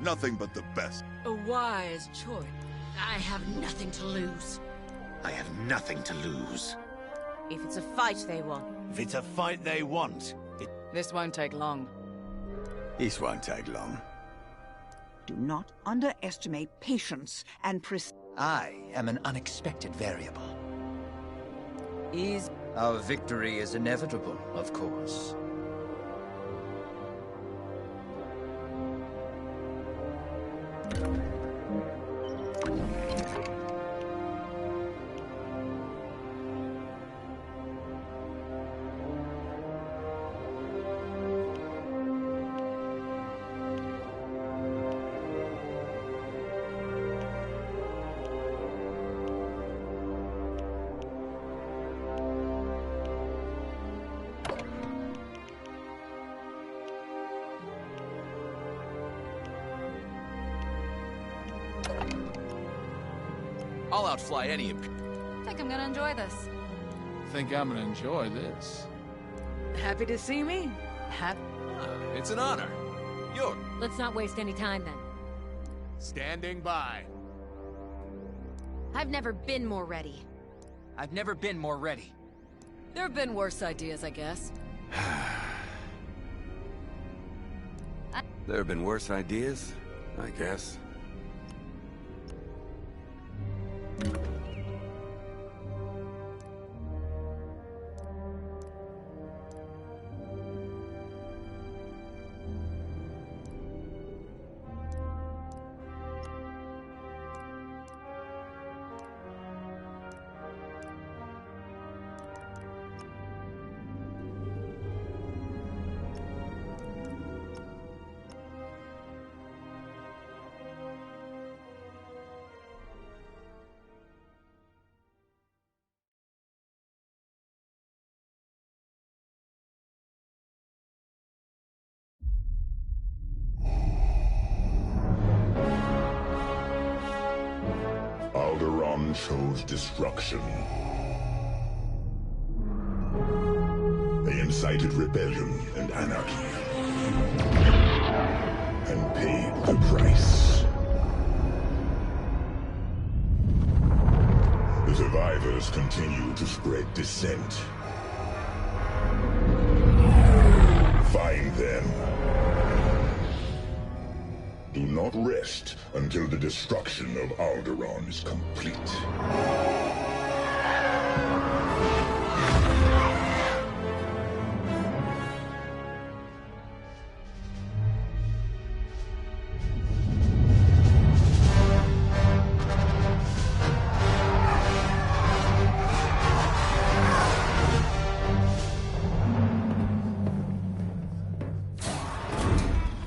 Nothing but the best. A wise choice. I have nothing to lose. I have nothing to lose. If it's a fight they want. If it's a fight they want, This won't take long. this won't take long. Do not underestimate patience and I am an unexpected variable. Ease. Our victory is inevitable, of course. I'll outfly any Think I'm gonna enjoy this. Think I'm gonna enjoy this. Happy to see me? It's an honor. You're Let's not waste any time then. standing by. I've never been more ready. I've never been more ready. There have been worse ideas, I guess. There have been worse ideas, I guess. Alderaan chose destruction. They incited rebellion and anarchy. And paid the price. The survivors continue to spread dissent. Find them. Do not rest until the destruction of Alderaan is complete.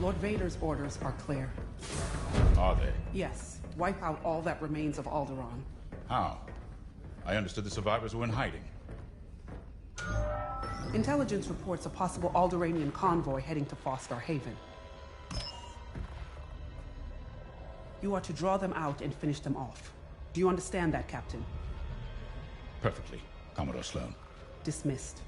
Lord Vader's orders are clear. Are they? Yes, wipe out all that remains of Alderaan. How? I understood the survivors were in hiding. Intelligence reports a possible Alderaanian convoy heading to Foster Haven. You are to draw them out and finish them off. Do you understand that, Captain? Perfectly, Commodore Sloan. Dismissed.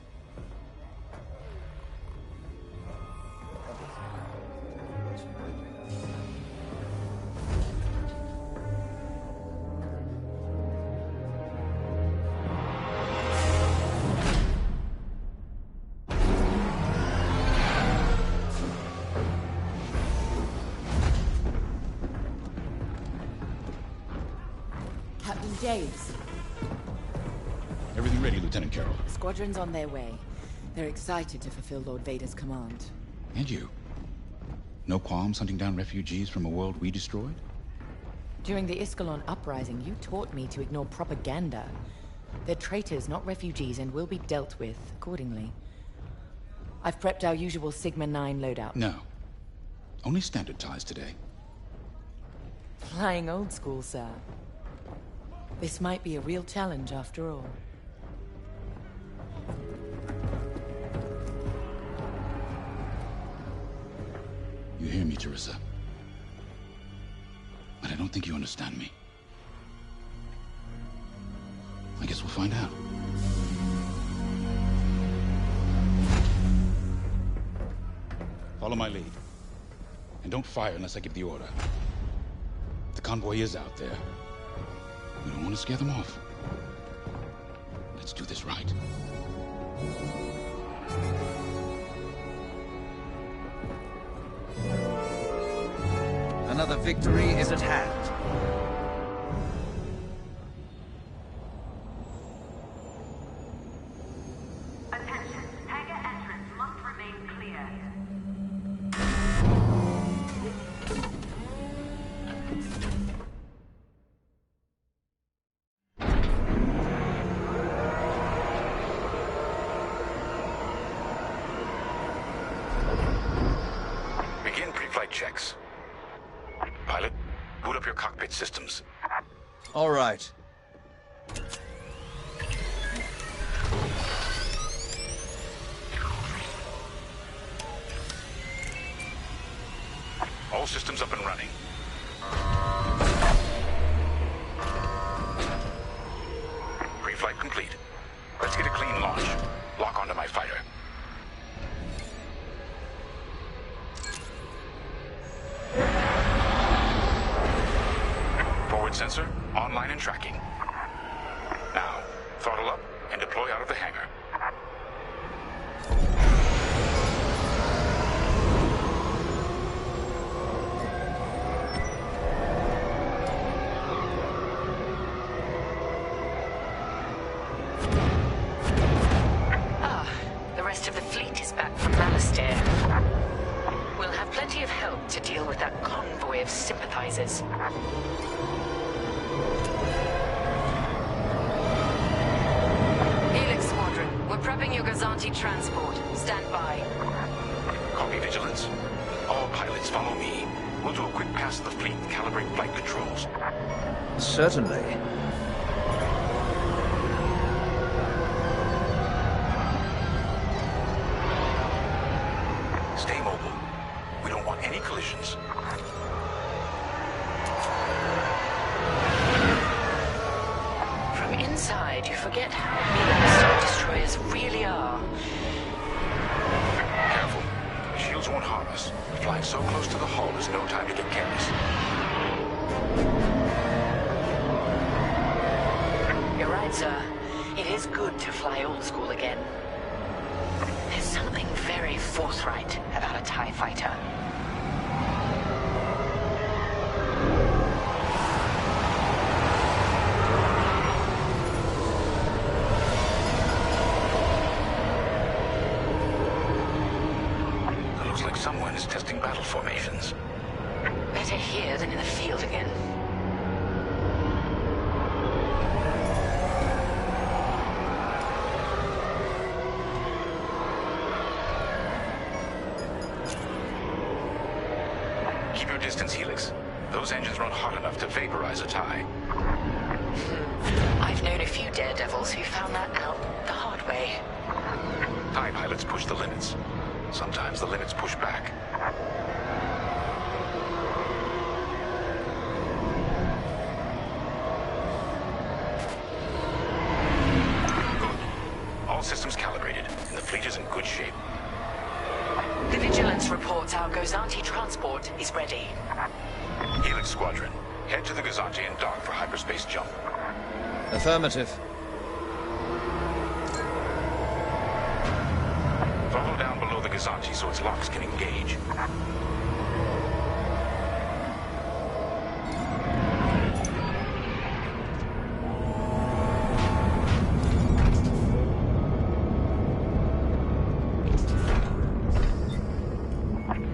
Captain James. Everything ready, Lieutenant Carroll. The squadron's on their way. They're excited to fulfill Lord Vader's command. And you? No qualms hunting down refugees from a world we destroyed? During the Iskalon uprising, you taught me to ignore propaganda. They're traitors, not refugees, and will be dealt with accordingly. I've prepped our usual Sigma-9 loadout. No. Only standard ties today. Flying old school, sir. This might be a real challenge after all. You hear me, Teresa? But I don't think you understand me. I guess we'll find out. Follow my lead. And don't fire unless I give the order. The convoy is out there. We don't want to scare them off. Let's do this right. Another victory is at hand. Attention, hangar entrance must remain clear. Begin pre-flight checks. Pilot, boot up your cockpit systems. All right. All systems up and running. Pre-flight complete. Let's get a clean launch. Lock onto my fighter. Forward sensor, online and tracking. Now, throttle up and deploy out of the hangar. The rest of the fleet is back from Malastare. We'll have plenty of help to deal with that convoy of sympathizers. Helix Squadron, we're prepping your Gazanti transport. Stand by. Copy, Vigilance. All pilots follow me. We'll do a quick pass of the fleet and calibrate flight controls. Certainly. Stay mobile. We don't want any collisions. From inside, you forget how big Star Destroyers really are. Careful. The shields won't harm us. Flying so close to the hull is no time to get careless. You're right, sir. It is good to fly old school again. There's something very forthright about a TIE fighter. It looks like someone is testing battle formations. Better here than in the field again. Keep your distance, Helix. Those engines run hot enough to vaporize a TIE. I've known a few daredevils who found that out the hard way. TIE pilots push the limits. Sometimes the limits push back. Good. All systems calibrated, and the fleet is in good shape. The Vigilance reports our Gozanti transport is ready. Helix Squadron, head to the Gazanti and dock for hyperspace jump. Affirmative. Throttle down below the Gazanti so its locks can engage.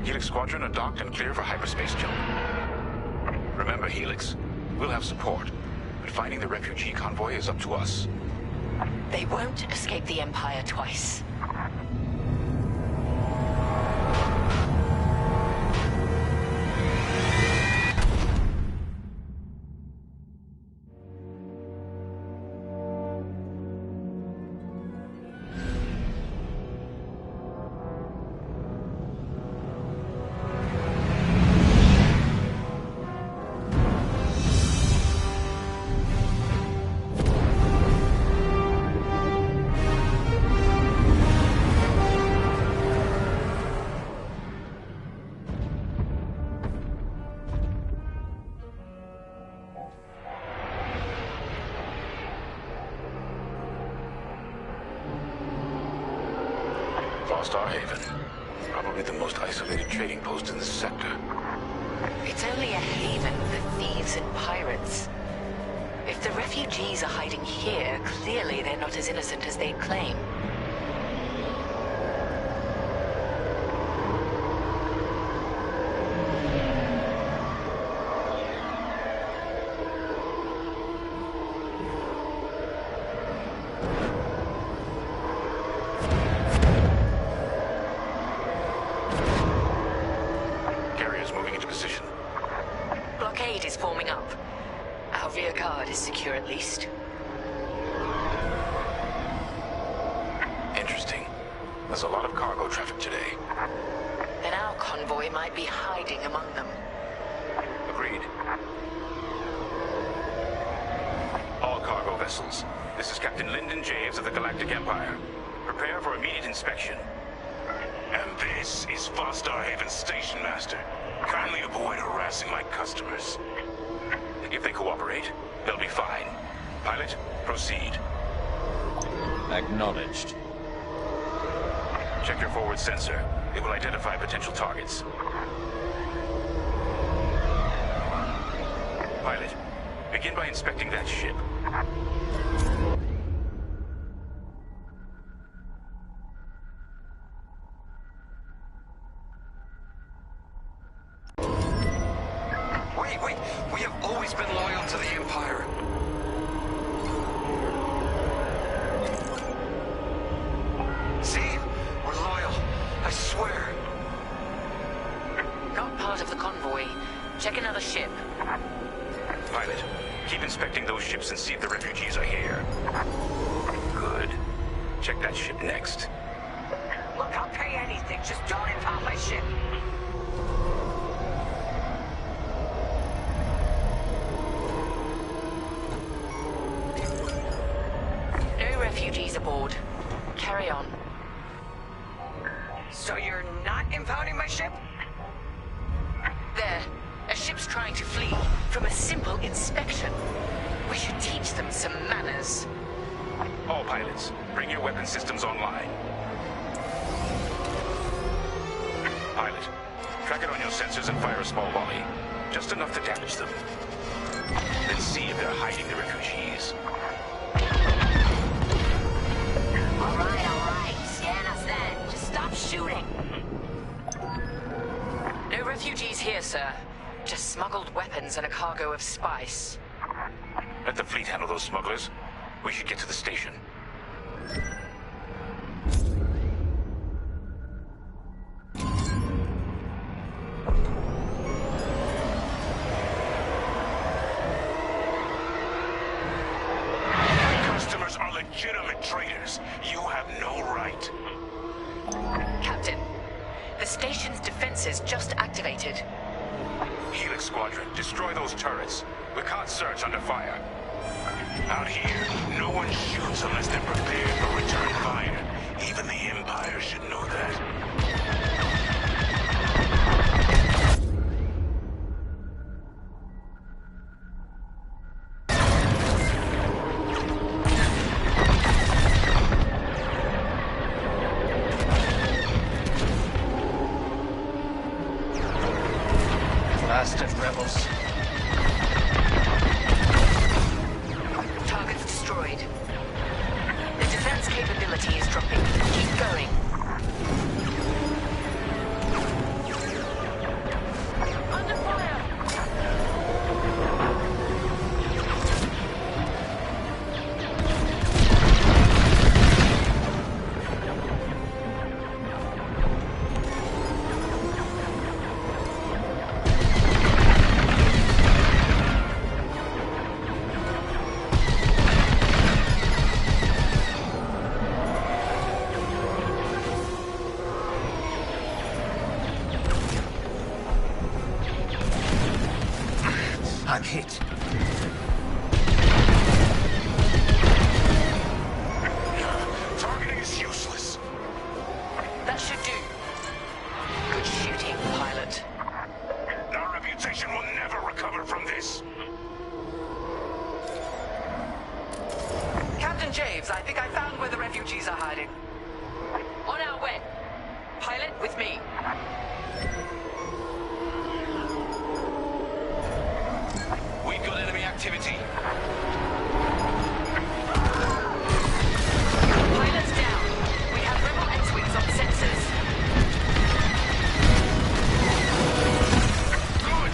Helix Squadron are docked and clear for hyperspace jump. Remember, Helix, we'll have support, but finding the refugee convoy is up to us. They won't escape the Empire twice. Farstar Haven. Probably the most isolated trading post in the sector. It's only a haven for thieves and pirates. If the refugees are hiding here, clearly they're not as innocent as they claim. Carrier's moving into position. Blockade is forming up. Our rear guard is secure at least. Interesting. There's a lot of cargo traffic today. Then our convoy might be hiding among them. Agreed. All cargo vessels. This is Captain Lyndon Javes of the Galactic Empire. Prepare for immediate inspection. And this is Farstar Haven's Station Master. Kindly avoid harassing my customers. If they cooperate, they'll be fine. Pilot, proceed. Acknowledged. Check your forward sensor. It will identify potential targets. Pilot, begin by inspecting that ship. Wait! We have always been loyal to the Empire. See? We're loyal. I swear. Not part of the convoy. Check another ship. Pilot, keep inspecting those ships and see if the refugees are here. Good. Check that ship next. Look, I'll pay anything. Just don't impound my ship. No refugees aboard. Carry on. So you're not impounding my ship? There. A ship's trying to flee from a simple inspection. We should teach them some manners. All pilots, bring your weapon systems online. Pilot, track it on your sensors and fire a small volley. Just enough to damage them. Then see if they're hiding the refugees. All right. Scan us then. Just stop shooting. No refugees here, sir. Just smuggled weapons and a cargo of spice. Let the fleet handle those smugglers. We should get to the station. Customers are legitimate traders. You have no right. Captain, the station's defenses just activated. Helix Squadron, destroy those turrets. We can't search under fire. Out here, no one shoots unless they're prepared for return fire. Even the Empire should know that. Bastard rebels. Targets destroyed. The defense capability is dropping. Keep going. Under fire! I'm hit. Targeting is useless. That should do. Good shooting, pilot. Our reputation will never recover from this. Captain Javes, I think I found where the refugees are hiding. On our way. Pilot, with me. We've got enemy activity. Pilot's down. We have rebel X-Wings on sensors. Good!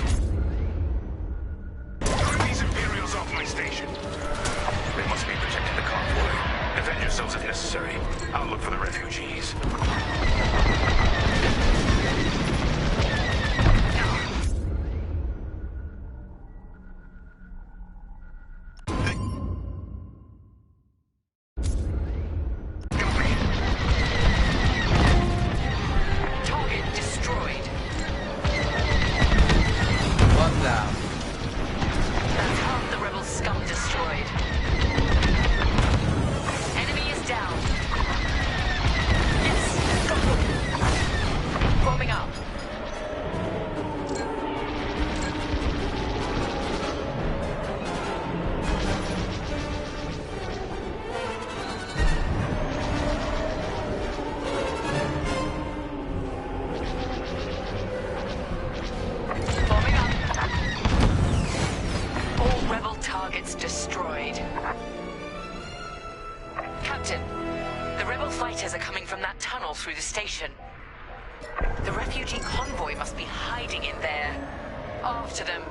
These Imperials off my station. They must be protecting the convoy. Defend yourselves if necessary. I'll look for the refugees. Destroyed. Captain, the rebel fighters are coming from that tunnel through the station. The refugee convoy must be hiding in there. After them.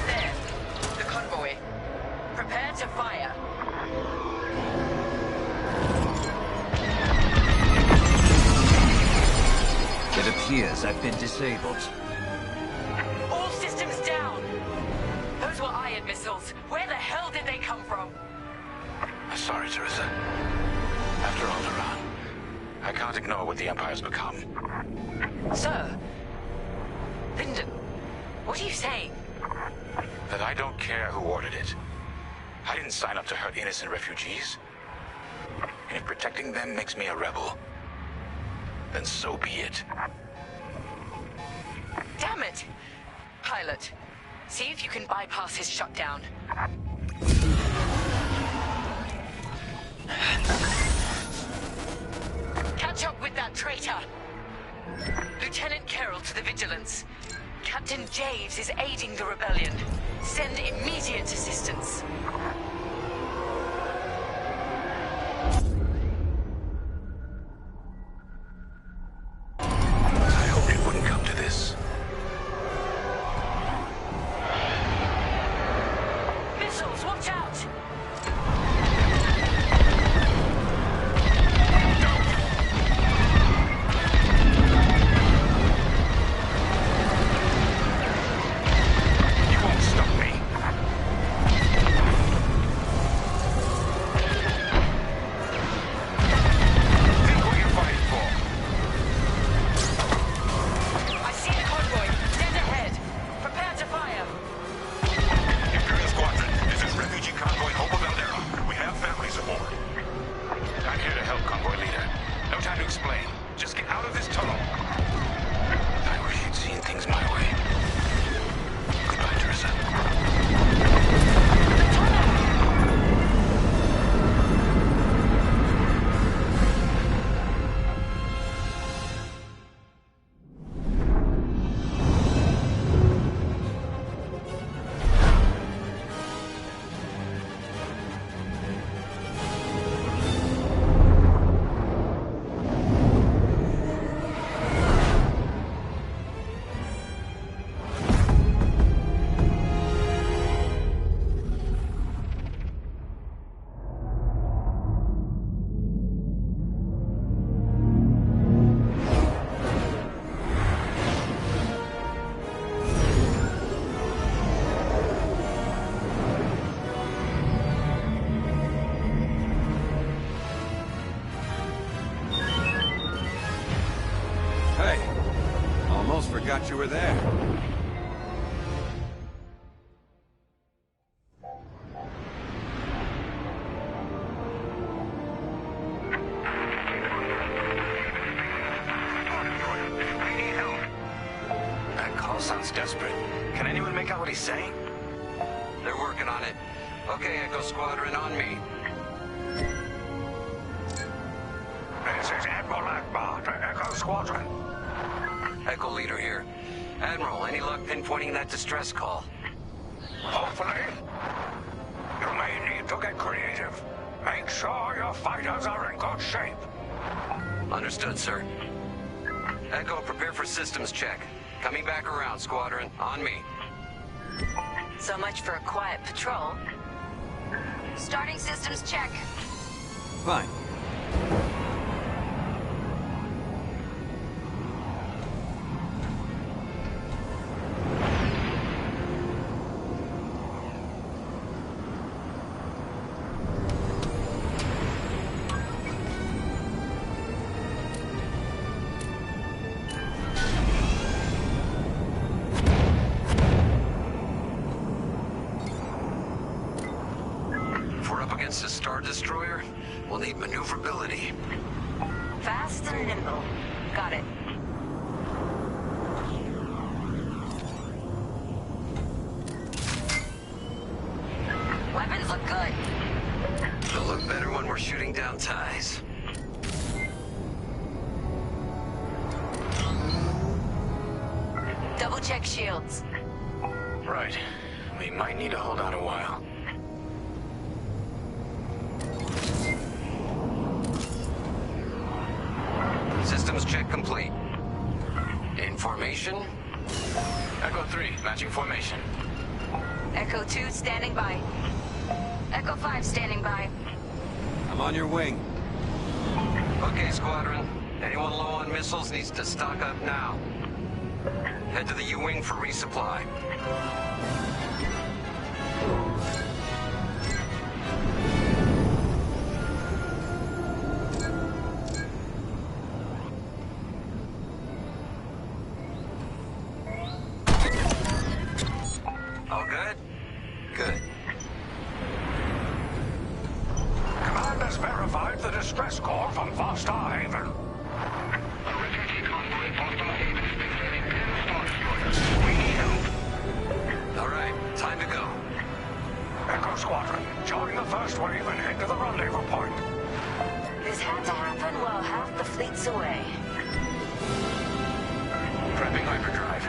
There, the convoy. Prepare to fire. It appears I've been disabled. All systems down! Those were iron missiles. Where the hell did they come from? Sorry, Teresa. After Alderaan, I can't ignore what the Empire's become. Sir? Lyndon, what are you saying? That I don't care who ordered it. I didn't sign up to hurt innocent refugees. And if protecting them makes me a rebel, then so be it. Damn it! Pilot, see if you can bypass his shutdown. Catch up with that traitor! Lieutenant Carroll to the Vigilance. Captain Javes is aiding the rebellion. Send immediate assistance. I hoped it wouldn't come to this. Missiles, watch out! You won't stop me. Think what you're fighting for. I see the convoy, dead ahead. Prepare to fire. Imperial Squadron, this is refugee convoy Hope of Aldera. We have families aboard. I'm here to help, convoy leader. No time to explain. Just get out of this tunnel. I wish you'd seen things my way. Goodbye, Teresa. Hey, almost forgot you were there. I need help. That call sounds desperate. Can anyone make out what he's saying? They're working on it. Okay, Echo Squadron, on me. This is Admiral Akbar to Echo Squadron. Echo Leader here. Admiral, any luck pinpointing that distress call? Hopefully. You may need to get creative. Make sure your fighters are in good shape. Understood, sir. Echo, prepare for systems check. Coming back around, Squadron. On me. So much for a quiet patrol. Starting systems check. Fine. Against a Star Destroyer, we'll need maneuverability. Fast and nimble. Got it. Weapons look good. They'll look better when we're shooting down ties. Double check shields. Right. We might need to hold out a while. Systems check complete. In formation? Echo 3, matching formation. Echo 2, standing by. Echo 5, standing by. I'm on your wing. Okay, Squadron. Anyone low on missiles needs to stock up now. Head to the U-Wing for resupply. All good? Good. Command has verified the distress call from Vostar Haven. A refugee convoy Vostar Haven is maintaining 10 Star Destroyers. We need help. All right, time to go. Echo Squadron, join the first wave and head to the rendezvous point. This had to happen while half the fleet's away. Prepping hyperdrive.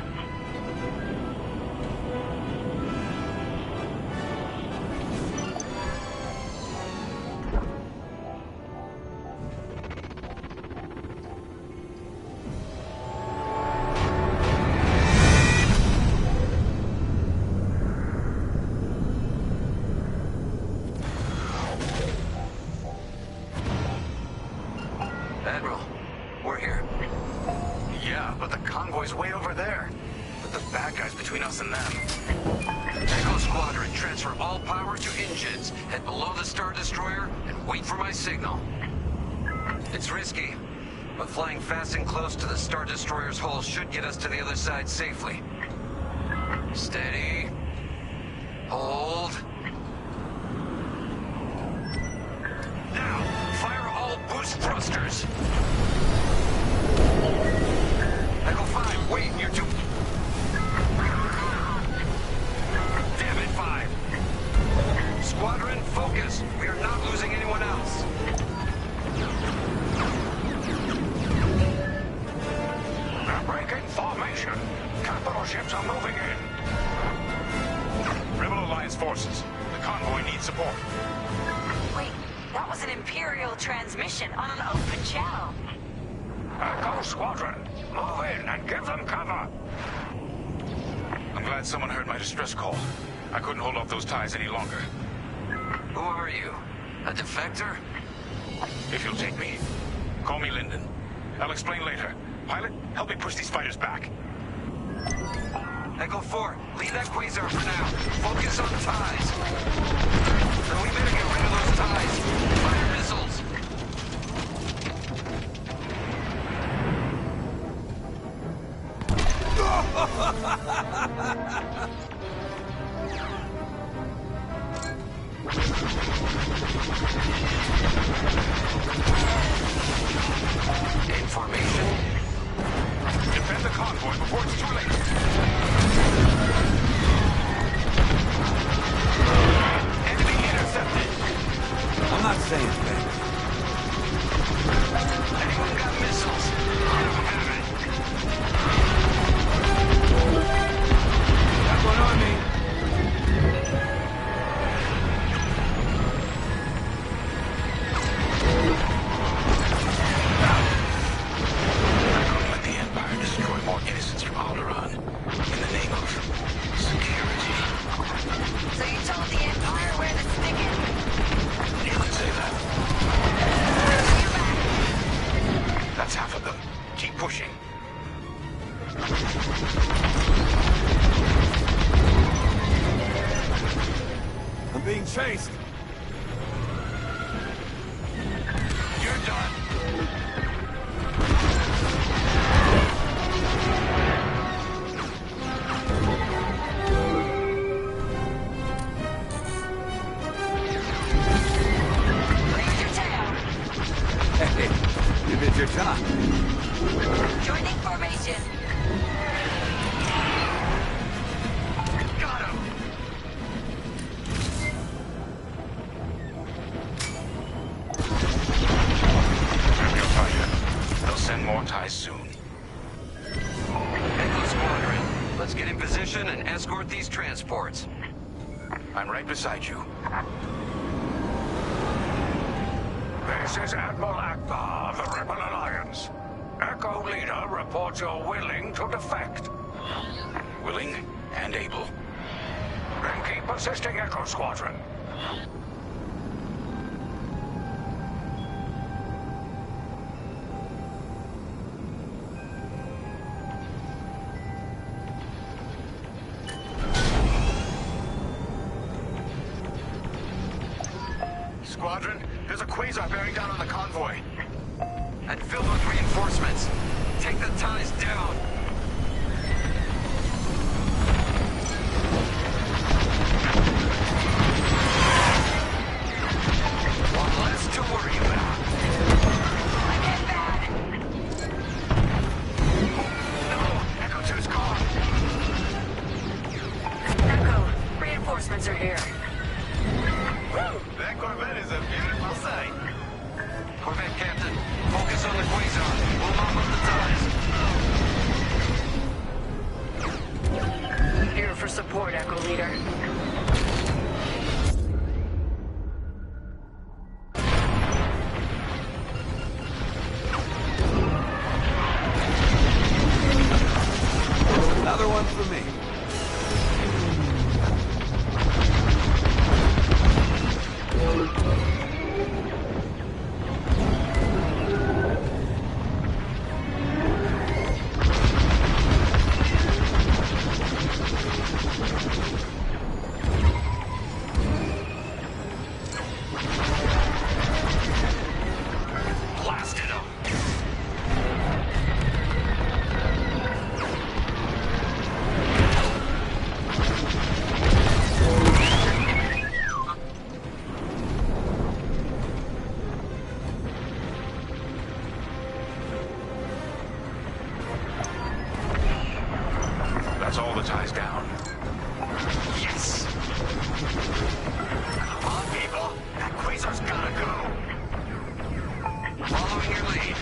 Admiral, we're here. Yeah, but the convoy's way over there. Put the bad guys between us and them. Echo Squadron, transfer all power to engines. Head below the Star Destroyer and wait for my signal. It's risky, but flying fast and close to the Star Destroyer's hull should get us to the other side safely. Steady. Hold. Now, fire all boost thrusters. Echo 5, wait, you're too... Damn it, 5. Squadron, focus. We are not losing anyone else. They're breaking formation. Capital ships are moving in. Rebel Alliance forces. The convoy needs support. Wait, that was an Imperial transmission on an open channel. Echo Squadron, move in and give them cover. I'm glad someone heard my distress call. I couldn't hold off those ties any longer. Who are you? A defector? If you'll take me, call me Linden. I'll explain later. Pilot, help me push these fighters back. Echo 4, leave that quasar for now. Focus on ties. Then we better get rid of those ties. Fire missiles. In formation. Defend the convoy before it's too late. being chased. You're done. Hey, you did your time. Joining formation. Got him. They'll send more ties soon. Echo Squadron, let's get in position and escort these transports. I'm right beside you. This is Admiral Akbar of the Rebel Alliance. Echo Leader reports you're willing to defect. Willing and able. Then keep assisting Echo Squadron. Squadron, there's a quasar bearing down on the convoy. And filled with reinforcements. Take the ties down. One less to worry about. I'm hit bad. No! Echo 2's gone! Echo, reinforcements are here. That Corvette is a beautiful sight. Corvette Captain, focus on the quasar. We'll mop up the ties. Here for support, Echo Leader. Another one for me. Blasted him. That's all the ties down. Yes! Come on, people. That quasar's gotta go. Following your lead.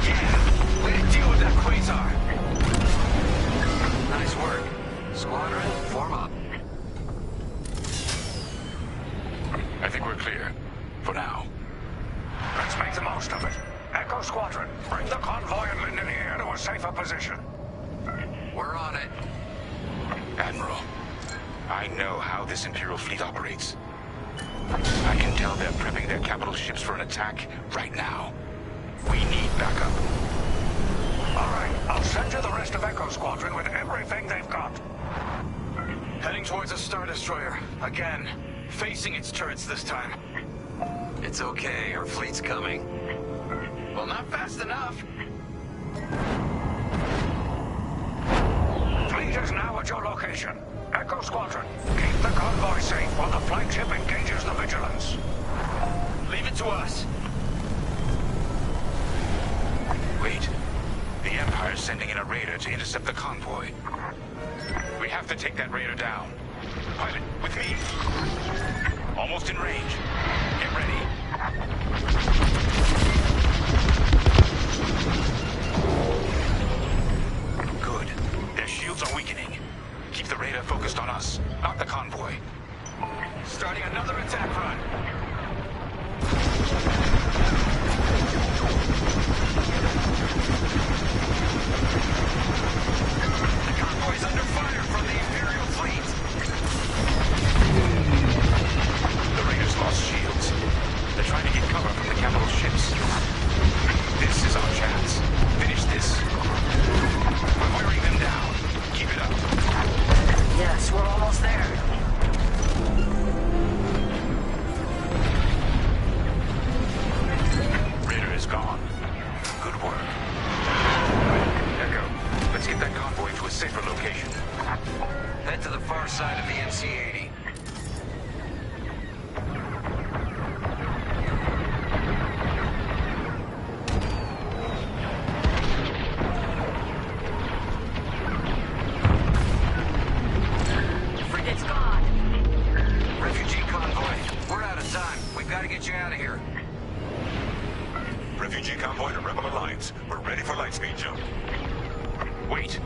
Yeah! Way to deal with that quasar. Nice work. Squadron, form up. I think we're clear. For now. Let's make the most of it. Echo Squadron, bring the convoy and Linden here to a safer position. We're on it. Admiral, I know how this Imperial fleet operates. I can tell they're prepping their capital ships for an attack right now. We need backup. All right, I'll send you the rest of Echo Squadron with everything they've got. Heading towards a Star Destroyer. Again. Facing its turrets this time. It's okay, our fleet's coming. Well, not fast enough. Fleet is now at your location. Echo Squadron, keep the convoy safe while the flagship engages the Vigilance. Leave it to us. Wait. The Empire's sending in a raider to intercept the convoy. We have to take that raider down. Pilot, with me. Almost in range. Get ready. Good. Their shields are weakening. Keep the raider focused on us, not the convoy. Starting another attack run. The convoy's under fire from the Imperial fleet. The raiders lost shields. They're trying to get cover from the capital ships. This is our chance. Finish this. We're wearing them down. Keep it up. your location. Head to the far side of the MC-80. Frigate's gone. Refugee convoy. We're out of time. We've got to get you out of here. Refugee convoy to Rebel Alliance. We're ready for lightspeed jump. Wait.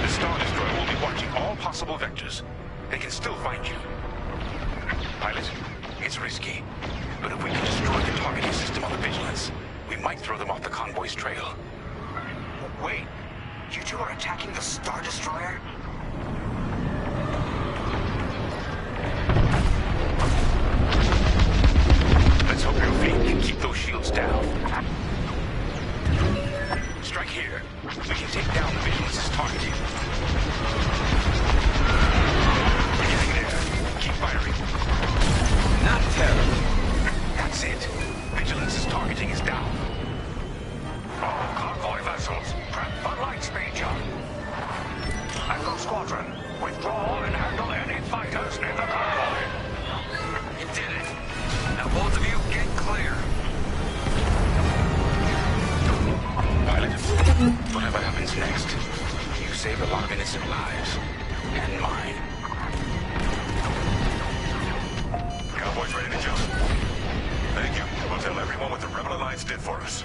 The Star Destroyer will be watching all possible vectors. They can still find you. Pilot, it's risky. But if we can destroy the targeting system on the Vigilance, we might throw them off the convoy's trail. Wait. You two are attacking the Star Destroyer? Let's hope your fleet can keep those shields down. Strike here. We can take down the Vigilance's targeting. We're getting there. Keep firing. Not terrible. That's it. Vigilance's targeting is down. All convoy vessels, prep for lightspeed jump. Echo Squadron, withdraw and handle any fighters near the convoy. You did it. Now both of you, get clear. Pilot, whatever happens next, you saved a lot of innocent lives. And mine. Cowboys ready to jump. Thank you. We'll tell everyone what the Rebel Alliance did for us.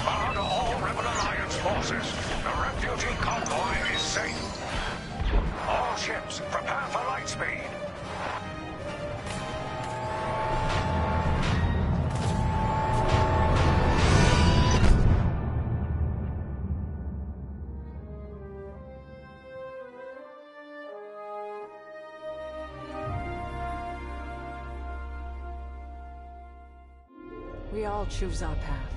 Bow to all Rebel Alliance forces. The refugee convoy is safe. All ships, prepare for lightspeed. We all choose our path.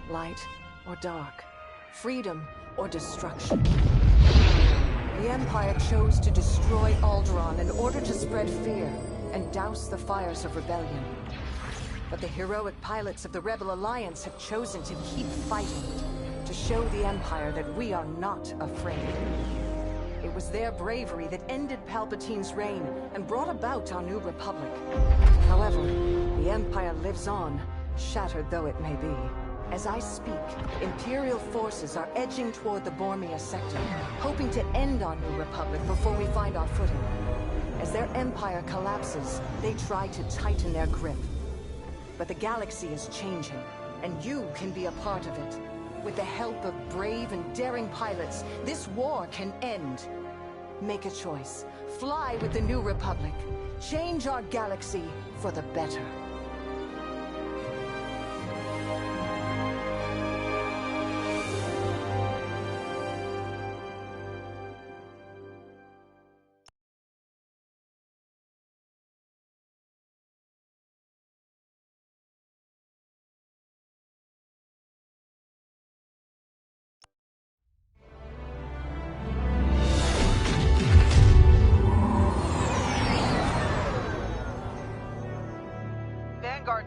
Light or dark. Freedom or destruction. The Empire chose to destroy Alderaan in order to spread fear and douse the fires of rebellion. But the heroic pilots of the Rebel Alliance have chosen to keep fighting, to show the Empire that we are not afraid. It was their bravery that ended Palpatine's reign and brought about our new Republic. However, the Empire lives on, shattered though it may be. As I speak, Imperial forces are edging toward the Bormia sector, hoping to end our new Republic before we find our footing. As their empire collapses, they try to tighten their grip. But the galaxy is changing, and you can be a part of it. With the help of brave and daring pilots, this war can end. Make a choice. Fly with the new Republic. Change our galaxy for the better.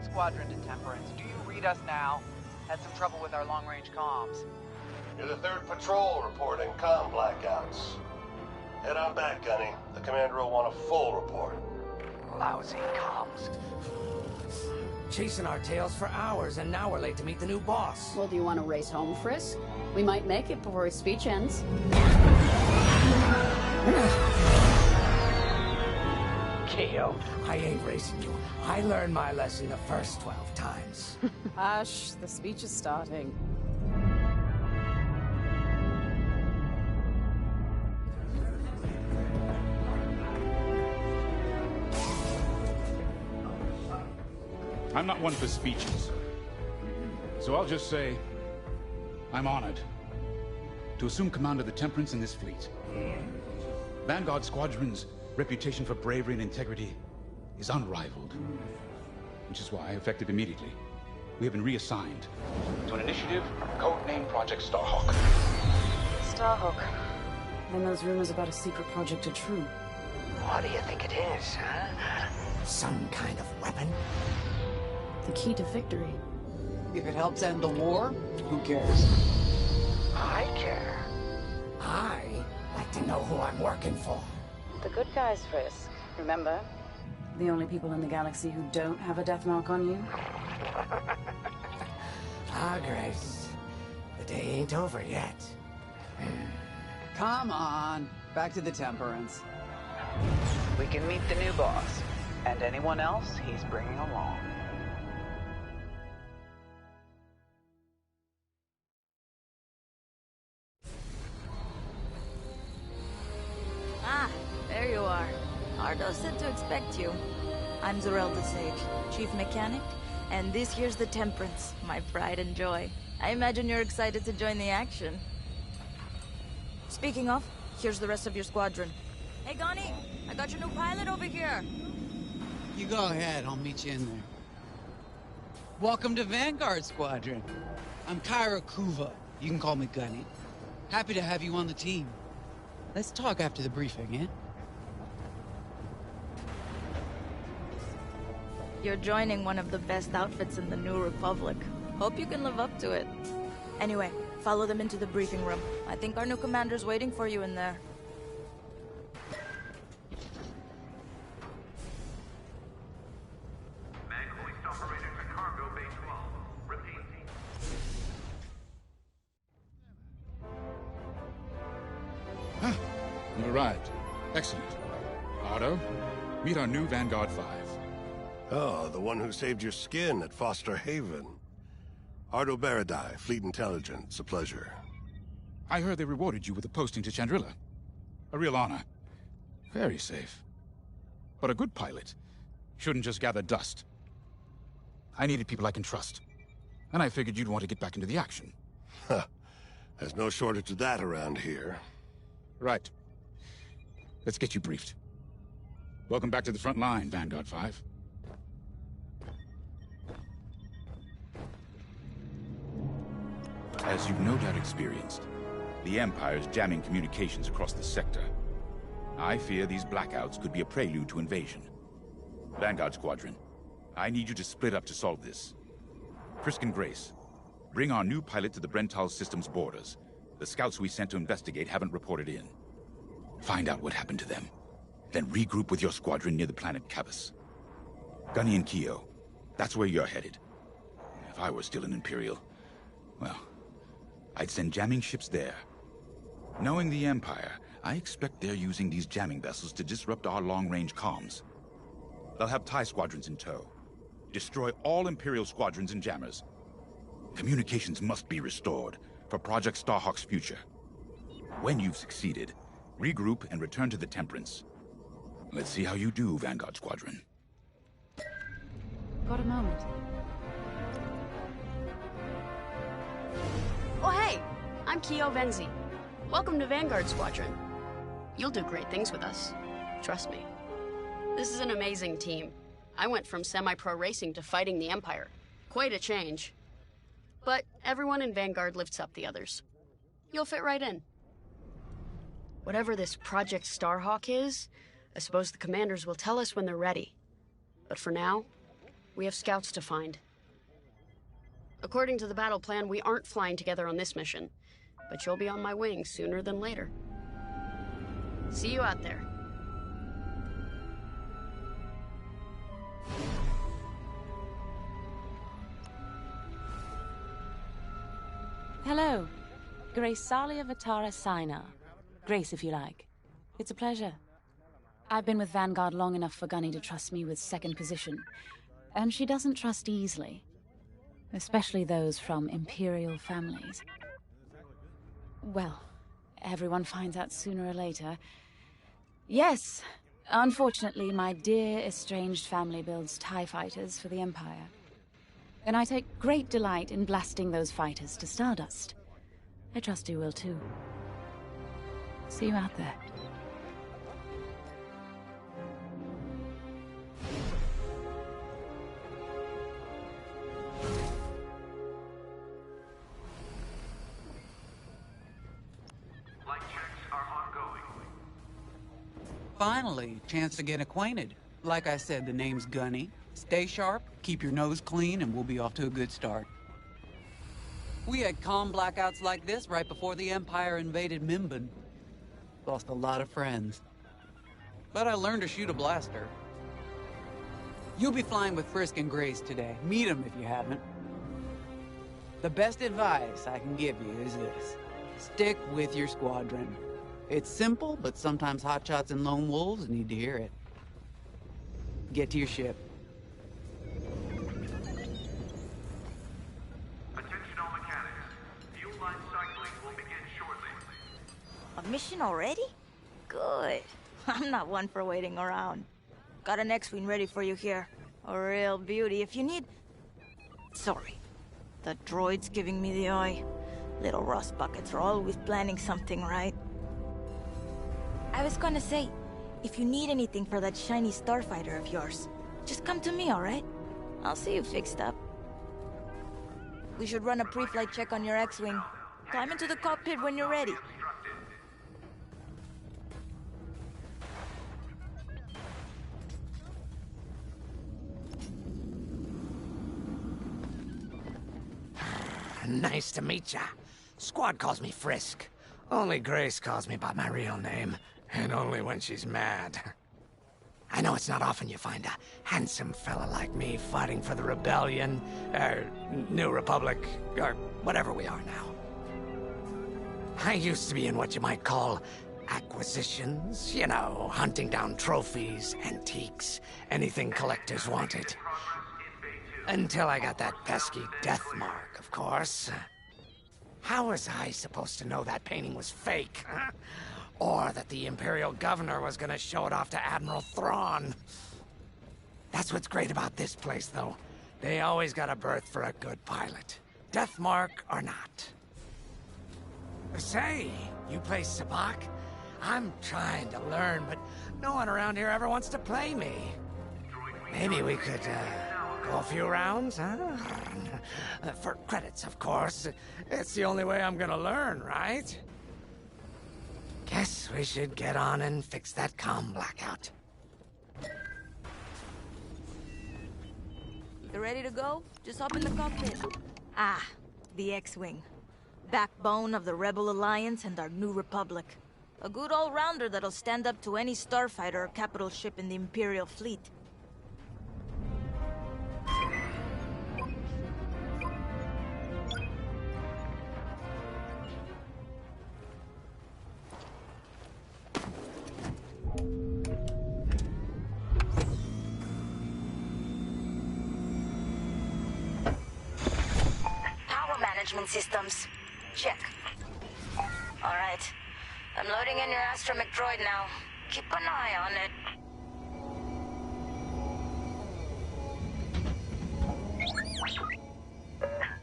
Squadron to Temperance. Do you read us now? Had some trouble with our long-range comms. You're the 3rd patrol reporting comm blackouts. Head on back, Gunny. The commander will want a full report. Lousy comms. Chasing our tails for hours, and now we're late to meet the new boss. Well, do you want to race home, Frisk? We might make it before his speech ends. Keo, I ain't racing you. I learned my lesson the first 12 times. Hush, the speech is starting. I'm not one for speeches. So I'll just say, I'm honored to assume command of the Temperance in this fleet. Vanguard Squadron's reputation for bravery and integrity is unrivaled, which is why, effective immediately, we have been reassigned to an initiative codenamed Project Starhawk. Starhawk. Then those rumors about a secret project are true. What do you think it is, huh? Some kind of weapon? The key to victory. If it helps end the war, who cares? I care. I like to know who I'm working for. The good guys, Frisk. Remember? The only people in the galaxy who don't have a death mark on you? Ah, Grace. The day ain't over yet. Come on. Back to the Temperance. We can meet the new boss. And anyone else he's bringing along. Ah, there you are. Ardo said to expect you. I'm Zorelda Sage, Chief Mechanic, and this here's the Temperance, my pride and joy. I imagine you're excited to join the action. Speaking of, here's the rest of your squadron. Hey, Gunny, I got your new pilot over here. You go ahead, I'll meet you in there. Welcome to Vanguard Squadron. I'm Kyra Kuva. You can call me Gunny. Happy to have you on the team. Let's talk after the briefing, eh? You're joining one of the best outfits in the New Republic. Hope you can live up to it. Anyway, follow them into the briefing room. I think our new commander's waiting for you in there. Mag hoist operator to cargo bay 12. Repeat. You arrived. Excellent. Ardo, meet our new Vanguard 5. Oh, the one who saved your skin at Foster Haven. Ardo Baradai, Fleet Intelligence. A pleasure. I heard they rewarded you with a posting to Chandrila. A real honor. Very safe. But a good pilot shouldn't just gather dust. I needed people I can trust. And I figured you'd want to get back into the action. Huh. There's no shortage of that around here. Right. Let's get you briefed. Welcome back to the front line, Vanguard 5. As you've no doubt experienced, the Empire's jamming communications across the sector. I fear these blackouts could be a prelude to invasion. Vanguard Squadron, I need you to split up to solve this. Frisk and Grace, bring our new pilot to the Brental system's borders. The scouts we sent to investigate haven't reported in. Find out what happened to them. Then regroup with your squadron near the planet Cavus. Gunny and Keo, that's where you're headed. If I were still an Imperial, well, I'd send jamming ships there. Knowing the Empire, I expect they're using these jamming vessels to disrupt our long-range comms. They'll have TIE squadrons in tow. Destroy all Imperial squadrons and jammers. Communications must be restored for Project Starhawk's future. When you've succeeded, regroup and return to the Temperance. Let's see how you do, Vanguard Squadron. Got a moment? Oh hey, I'm Keo Venzi. Welcome to Vanguard Squadron. You'll do great things with us. Trust me. This is an amazing team. I went from semi-pro racing to fighting the Empire. Quite a change. But everyone in Vanguard lifts up the others. You'll fit right in. Whatever this Project Starhawk is, I suppose the commanders will tell us when they're ready. But for now, we have scouts to find. According to the battle plan, we aren't flying together on this mission, but you'll be on my wing sooner than later. See you out there. Hello. Grace Salia Vatara Sina. Grace, if you like. It's a pleasure. I've been with Vanguard long enough for Gunny to trust me with second position, and she doesn't trust easily. Especially those from Imperial families. Well, everyone finds out sooner or later. Yes, unfortunately, my dear estranged family builds TIE fighters for the Empire. And I take great delight in blasting those fighters to stardust. I trust you will too. See you out there. Finally, chance to get acquainted. Like I said, the name's Gunny. Stay sharp, keep your nose clean, and we'll be off to a good start. We had comm blackouts like this right before the Empire invaded Mimban. Lost a lot of friends. But I learned to shoot a blaster. You'll be flying with Frisk and Grace today. Meet them if you haven't. The best advice I can give you is this. Stick with your squadron. It's simple, but sometimes hotshots and lone wolves need to hear it. Get to your ship. Attention all mechanics. Fuel line cycling will begin shortly. A mission already? Good. I'm not one for waiting around. Got an X-Wing ready for you here. A real beauty. If you need... Sorry. The droid's giving me the eye. Little rust buckets are always planning something, right? I was gonna say, if you need anything for that shiny starfighter of yours, just come to me, alright? I'll see you fixed up. We should run a pre-flight check on your X-Wing. Climb into the cockpit when you're ready. Nice to meet ya. Squad calls me Frisk. Only Grace calls me by my real name, and only when she's mad. I know it's not often you find a handsome fella like me fighting for the Rebellion, or New Republic, or whatever we are now. I used to be in what you might call acquisitions, you know, hunting down trophies, antiques, anything collectors wanted. Until I got that pesky death mark, of course. How was I supposed to know that painting was fake? Huh? Or that the Imperial Governor was gonna show it off to Admiral Thrawn? That's what's great about this place, though. They always got a berth for a good pilot. Death mark or not. Say, you play Sabak? I'm trying to learn, but no one around here ever wants to play me. Maybe we could, go a few rounds, huh? For credits, of course. It's the only way I'm gonna learn, right? Guess we should get on and fix that comm blackout. You ready to go? Just hop in the cockpit. Ah, the X-Wing. Backbone of the Rebel Alliance and our New Republic. A good all-rounder that'll stand up to any starfighter or capital ship in the Imperial fleet. Systems. Check. Alright. I'm loading in your astromech droid now. Keep an eye on it.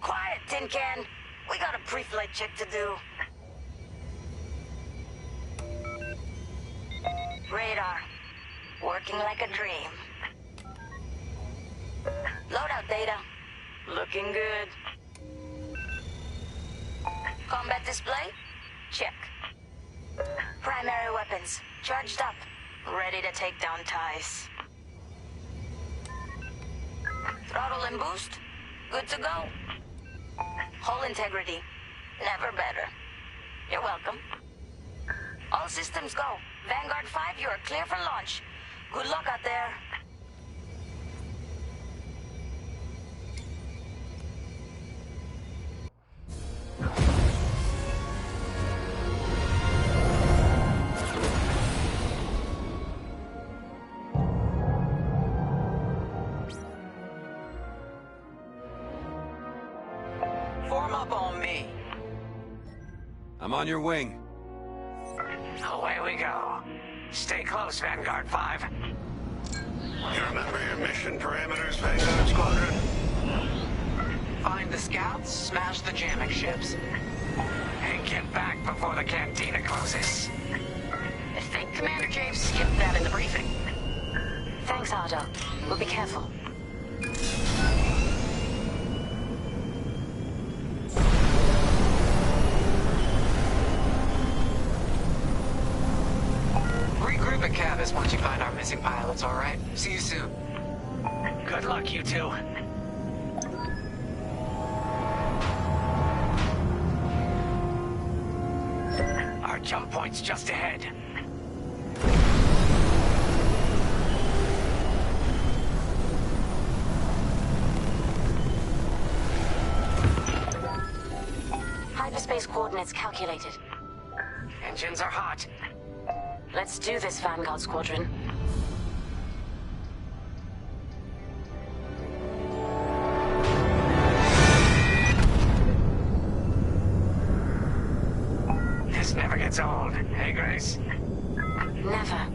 Quiet, Tin Can. We got a pre-flight check to do. Radar. Working like a dream. Loadout data. Looking good. Combat display? Check. Primary weapons, charged up, ready to take down ties. Throttle and boost, good to go. Hull integrity, never better. You're welcome. All systems go. Vanguard 5, you are clear for launch. Good luck out there. Form up on me. I'm on your wing. Away we go. Stay close, Vanguard 5. You remember your mission parameters, Vanguard Squadron? Find the scouts, smash the jamming ships. And get back before the cantina closes. I think Commander James skipped that in the briefing. Thanks, Otto. We'll be careful. Regroup at Cavis once you find our missing pilots, all right? See you soon. Good luck, you two. Jump point's just ahead. Hyperspace coordinates calculated. Engines are hot. Let's do this, Vanguard Squadron. This never gets old, hey, Grace? Never.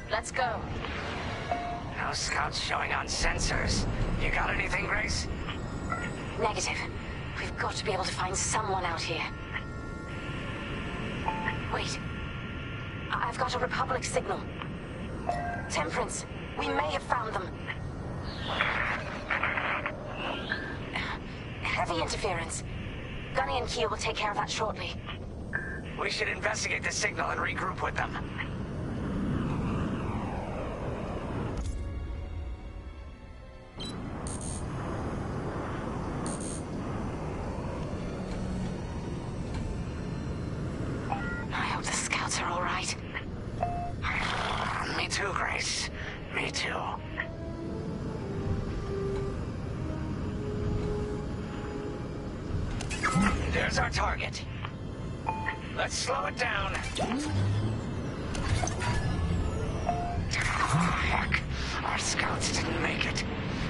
Let's go. No scouts showing on sensors. You got anything, Grace? Negative. We've got to be able to find someone out here. Wait. I've got a Republic signal. Temperance, we may have found them. Heavy interference. Gunny and Keel will take care of that shortly. We should investigate the signal and regroup with them. I hope the scouts are all right. Me too, Grace. Me too. There's our target. Let's slow it down. Heck, our scouts didn't make it.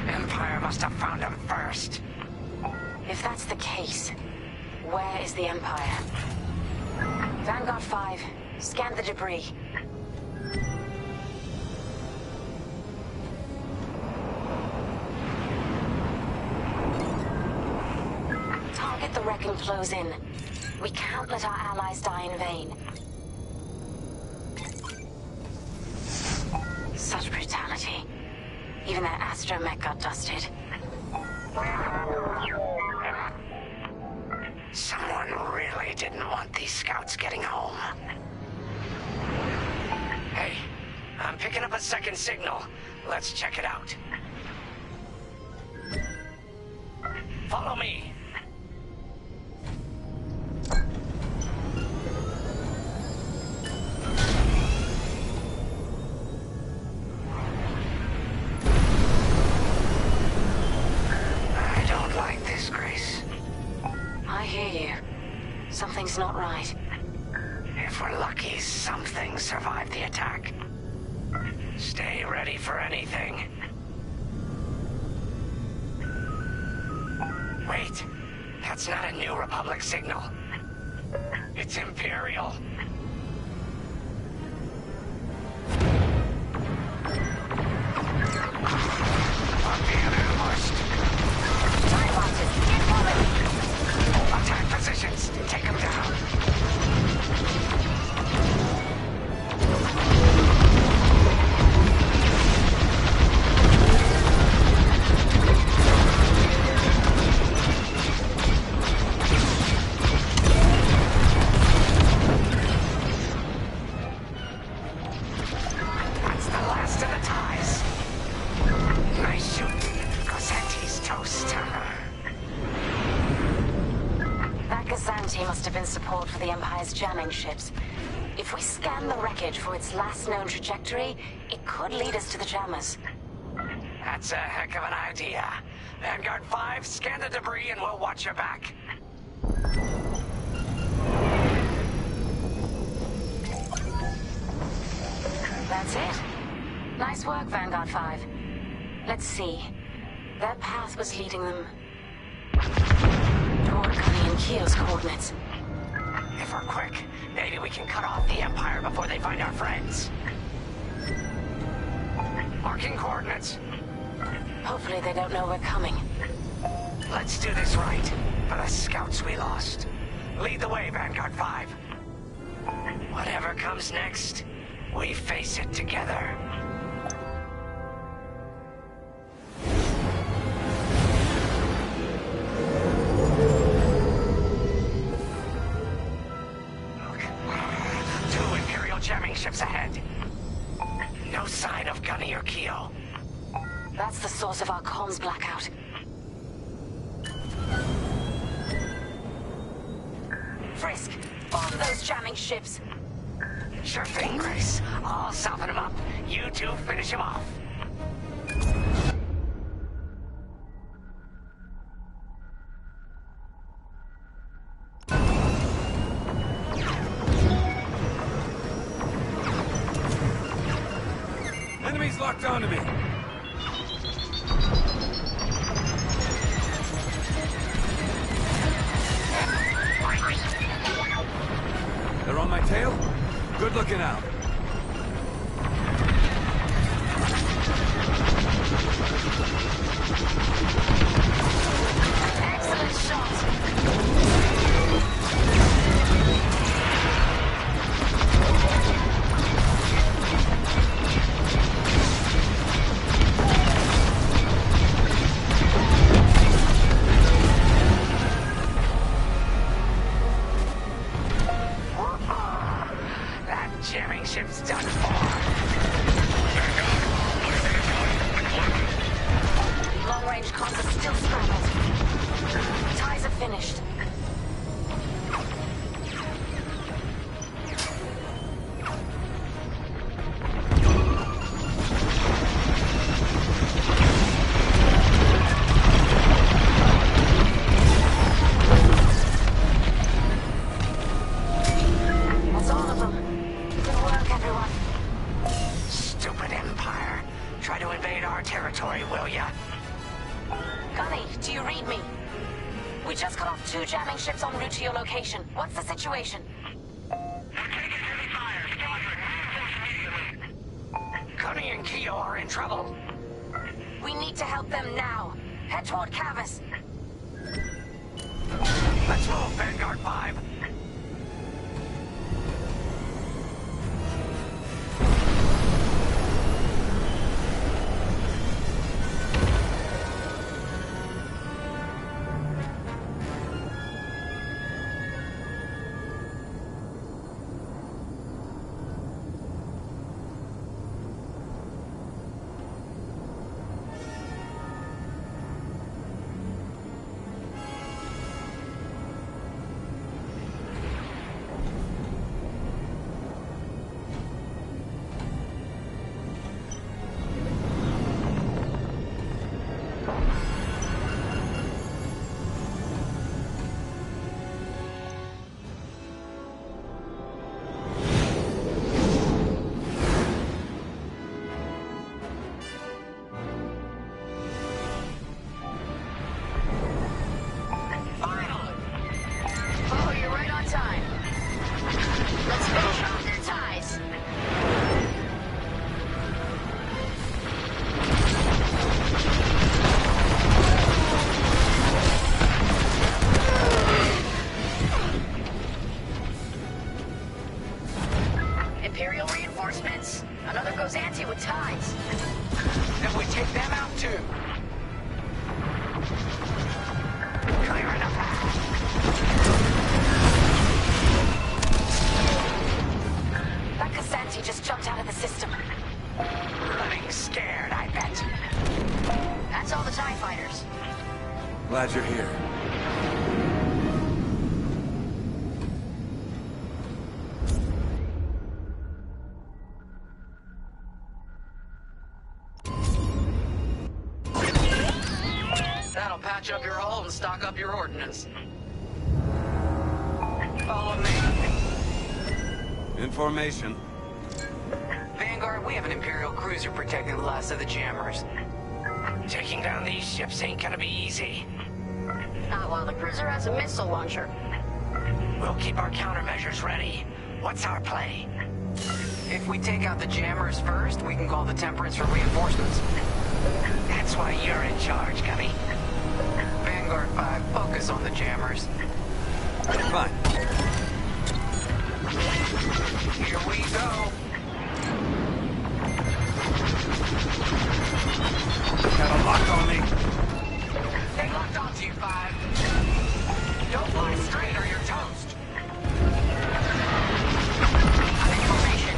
Empire must have found them first. If that's the case, where is the Empire? Vanguard 5, scan the debris. Target the wreck and close in. We can't let our allies die in vain. Such brutality. Even their astromech got dusted. Someone really didn't want these scouts getting home. Hey, I'm picking up a second signal. Let's check it out. Follow me. I don't like this, Grace. I hear you. Something's not right. If we're lucky, something survived the attack. Stay ready for anything. Wait, that's not a New Republic signal. It's Imperial. I'm being ambushed. TIE fighters, incoming! Attack positions. Take them down. That's the last of the ties. Nice shooting. Cossetti's toast. That Gazanti must have been support for the Empire's jamming ships. If we scan the wreckage for its last known trajectory, it could lead us to the jammers. That's a heck of an idea. Vanguard 5, scan the debris and we'll watch your back. That's it. Nice work, Vanguard 5. Let's see. Their path was leading them toward Gunny and Keel's coordinates. If we're quick, maybe we can cut off the Empire before they find our friends. Marking coordinates. Hopefully they don't know we're coming. Let's do this right, for the scouts we lost. Lead the way, Vanguard 5. Whatever comes next, we face it together. ships ahead. No sign of Gunny or Keo. That's the source of our comms blackout. Frisk, bomb those jamming ships. Sure thing, Grace. I'll soften him up. You two finish him off. Enemies locked onto me. They're on my tail? Good looking out. Excellent shot. That jamming ship's done for. Long-range comms are still scrambled. Ties are finished. That's all of them. Good work, everyone. Stupid Empire. Try to invade our territory, will ya? Gunny, do you read me? We just cut off 2 jamming ships en route to your location. What's the situation? Gunny and Keo are in trouble. We need to help them now. Head toward Cavus. Let's move, Vanguard 5. Oh, you're right on time. Let's finish off their ties. Imperial reinforcements. Another goes anti with ties. Then we take them out too. Clearing a path. That Cassanti just jumped out of the system. Running scared, I bet. That's all the TIE fighters. Glad you're here. That'll patch up your hull and stock up your ordnance. Follow me. In formation. Vanguard, we have an Imperial cruiser protecting the last of the jammers. Taking down these ships ain't gonna be easy. Not while the cruiser has a missile launcher. We'll keep our countermeasures ready. What's our play? If we take out the jammers first, we can call the Temperance for reinforcements. That's why you're in charge, Gummy. Vanguard 5, focus on the jammers. Fine. Here we go. Got a lock on me. They locked onto you, 5. Don't fly straight or you're toast. I'm in formation.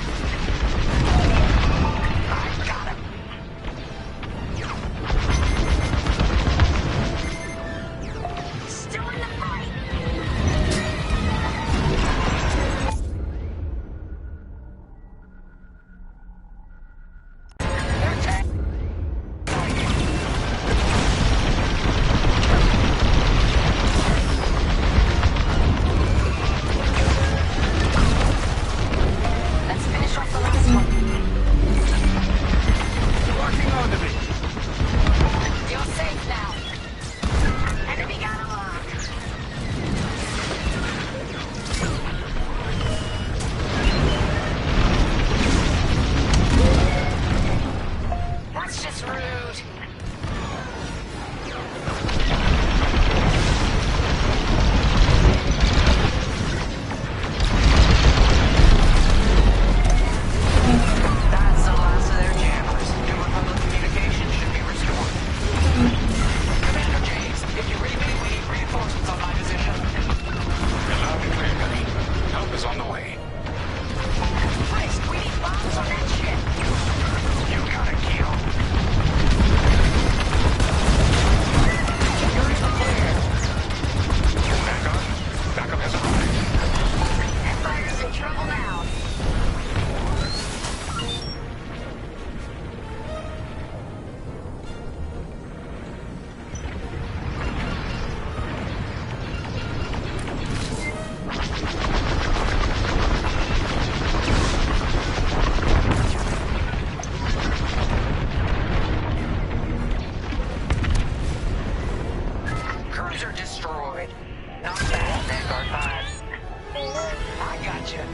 gotcha.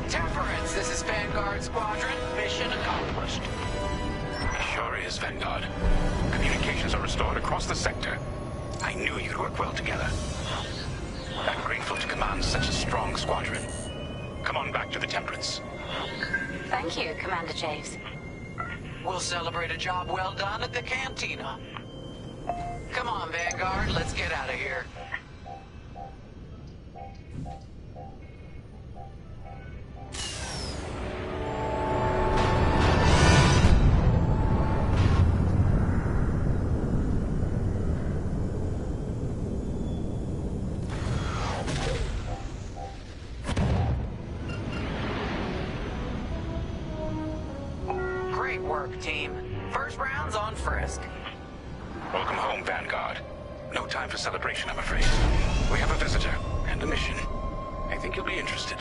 Temperance, this is Vanguard Squadron. Mission accomplished. Sure is, Vanguard. Communications are restored across the sector. I knew you'd work well together. I'm grateful to command such a strong squadron. Come on back to the Temperance. Thank you, Commander Javes. We'll celebrate a job well done at the cantina. Come on, Vanguard, let's get out of here. Great work, team. First round's on Frisk. Welcome home, Vanguard. No time for celebration, I'm afraid. We have a visitor and a mission. I think you'll be interested.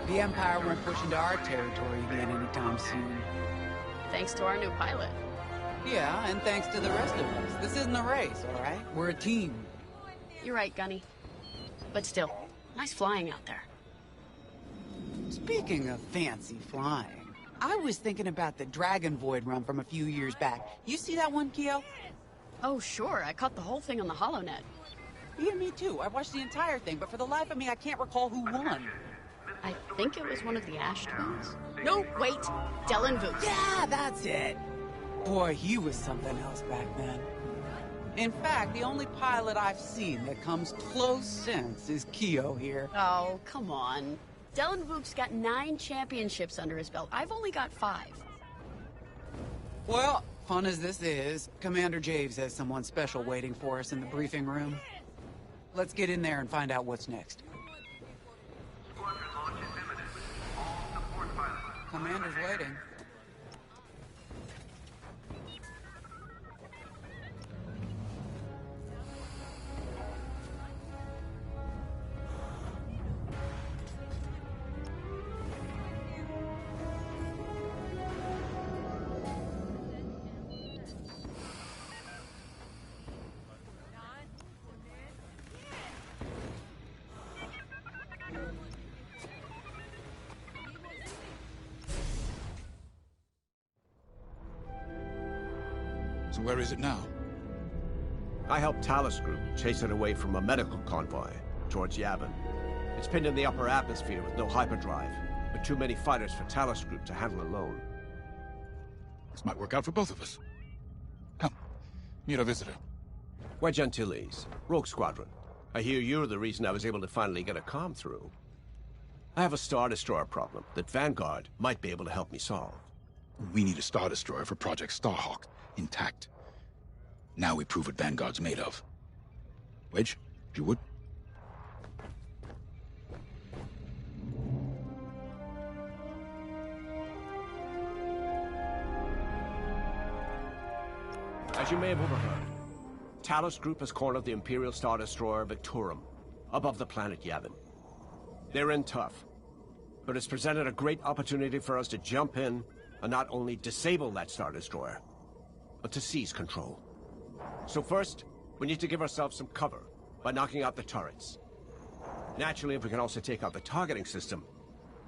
The Empire won't push into our territory again anytime soon. Thanks to our new pilot. Yeah, and thanks to the rest of us. This isn't a race, all right? We're a team. You're right, Gunny. But still, nice flying out there. Speaking of fancy flying, I was thinking about the Dragon Void run from a few years back. You see that one, Keo? Oh, sure. I caught the whole thing on the HoloNet. Yeah, me too. I watched the entire thing, but for the life of me, I can't recall who won. I think it was one of the Ash twins. No, wait. Dylan Vooks. Yeah, that's it. Boy, he was something else back then. In fact, the only pilot I've seen that comes close since is Keo here. Oh, come on. Dylan Vooks got 9 championships under his belt. I've only got 5. Well, fun as this is, Commander Javes has someone special waiting for us in the briefing room. Let's get in there and find out what's next. Commander's waiting. So where is it now? I helped Talus Group chase it away from a medical convoy towards Yavin. It's pinned in the upper atmosphere with no hyperdrive, but too many fighters for Talus Group to handle alone. This might work out for both of us. Come, meet our visitor. We're Gentiles, Rogue Squadron. I hear you're the reason I was able to finally get a comm through. I have a Star Destroyer problem that Vanguard might be able to help me solve. We need a Star Destroyer for Project Starhawk, intact. Now we prove what Vanguard's made of. Wedge, if you would. As you may have overheard, Talus Group has cornered the Imperial Star Destroyer Victorum, above the planet Yavin. They're in tough, but it's presented a great opportunity for us to jump in and not only disable that Star Destroyer, but to seize control. So first, we need to give ourselves some cover by knocking out the turrets. Naturally, if we can also take out the targeting system,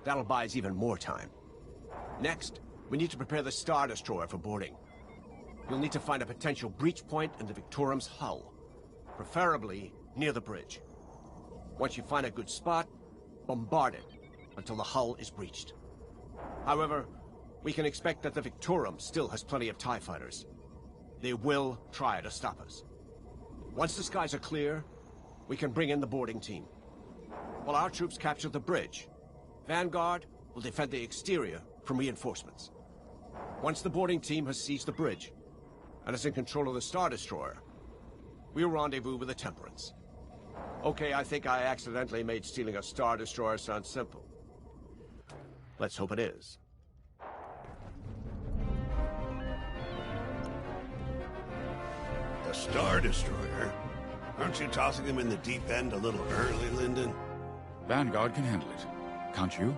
that'll buy us even more time. Next, we need to prepare the Star Destroyer for boarding. You'll need to find a potential breach point in the Victorum's hull, preferably near the bridge. Once you find a good spot, bombard it until the hull is breached. However, we can expect that the Victorum still has plenty of TIE fighters. They will try to stop us. Once the skies are clear, we can bring in the boarding team. While our troops capture the bridge, Vanguard will defend the exterior from reinforcements. Once the boarding team has seized the bridge and is in control of the Star Destroyer, we'll rendezvous with the Temperance. Okay, I think I accidentally made stealing a Star Destroyer sound simple. Let's hope it is. A Star Destroyer? Aren't you tossing them in the deep end a little early, Lyndon? Vanguard can handle it, can't you?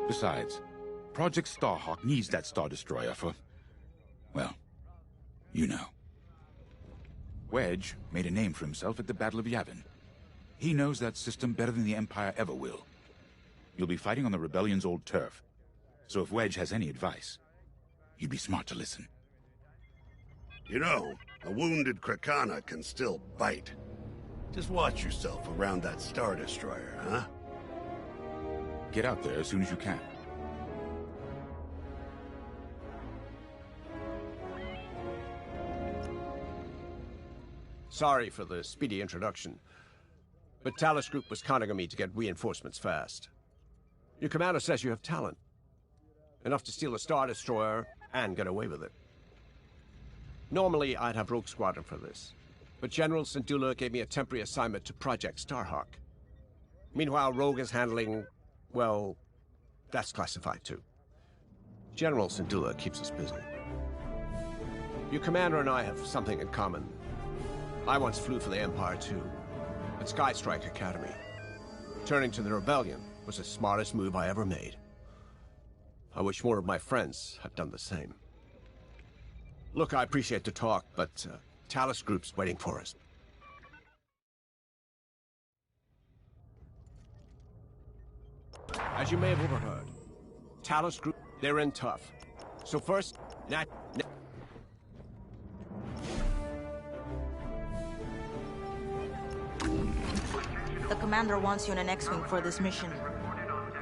Besides, Project Starhawk needs that Star Destroyer for... well, you know. Wedge made a name for himself at the Battle of Yavin. He knows that system better than the Empire ever will. You'll be fighting on the Rebellion's old turf, so if Wedge has any advice, you'd be smart to listen. You know, a wounded Krakana can still bite. Just watch yourself around that Star Destroyer, huh? Get out there as soon as you can. Sorry for the speedy introduction, but Talus Group was counting on me to get reinforcements fast. Your commander says you have talent. Enough to steal a Star Destroyer and get away with it. Normally, I'd have Rogue Squadron for this, but General Syndulla gave me a temporary assignment to Project Starhawk. Meanwhile, Rogue is handling, well, that's classified too. General Syndulla keeps us busy. Your commander and I have something in common. I once flew for the Empire too, at Sky Strike Academy. Turning to the Rebellion was the smartest move I ever made. I wish more of my friends had done the same. Look, I appreciate the talk, but Talus Group's waiting for us. As you may have overheard, Talus Group, they're in tough. So first, The commander wants you in an X-Wing for this mission.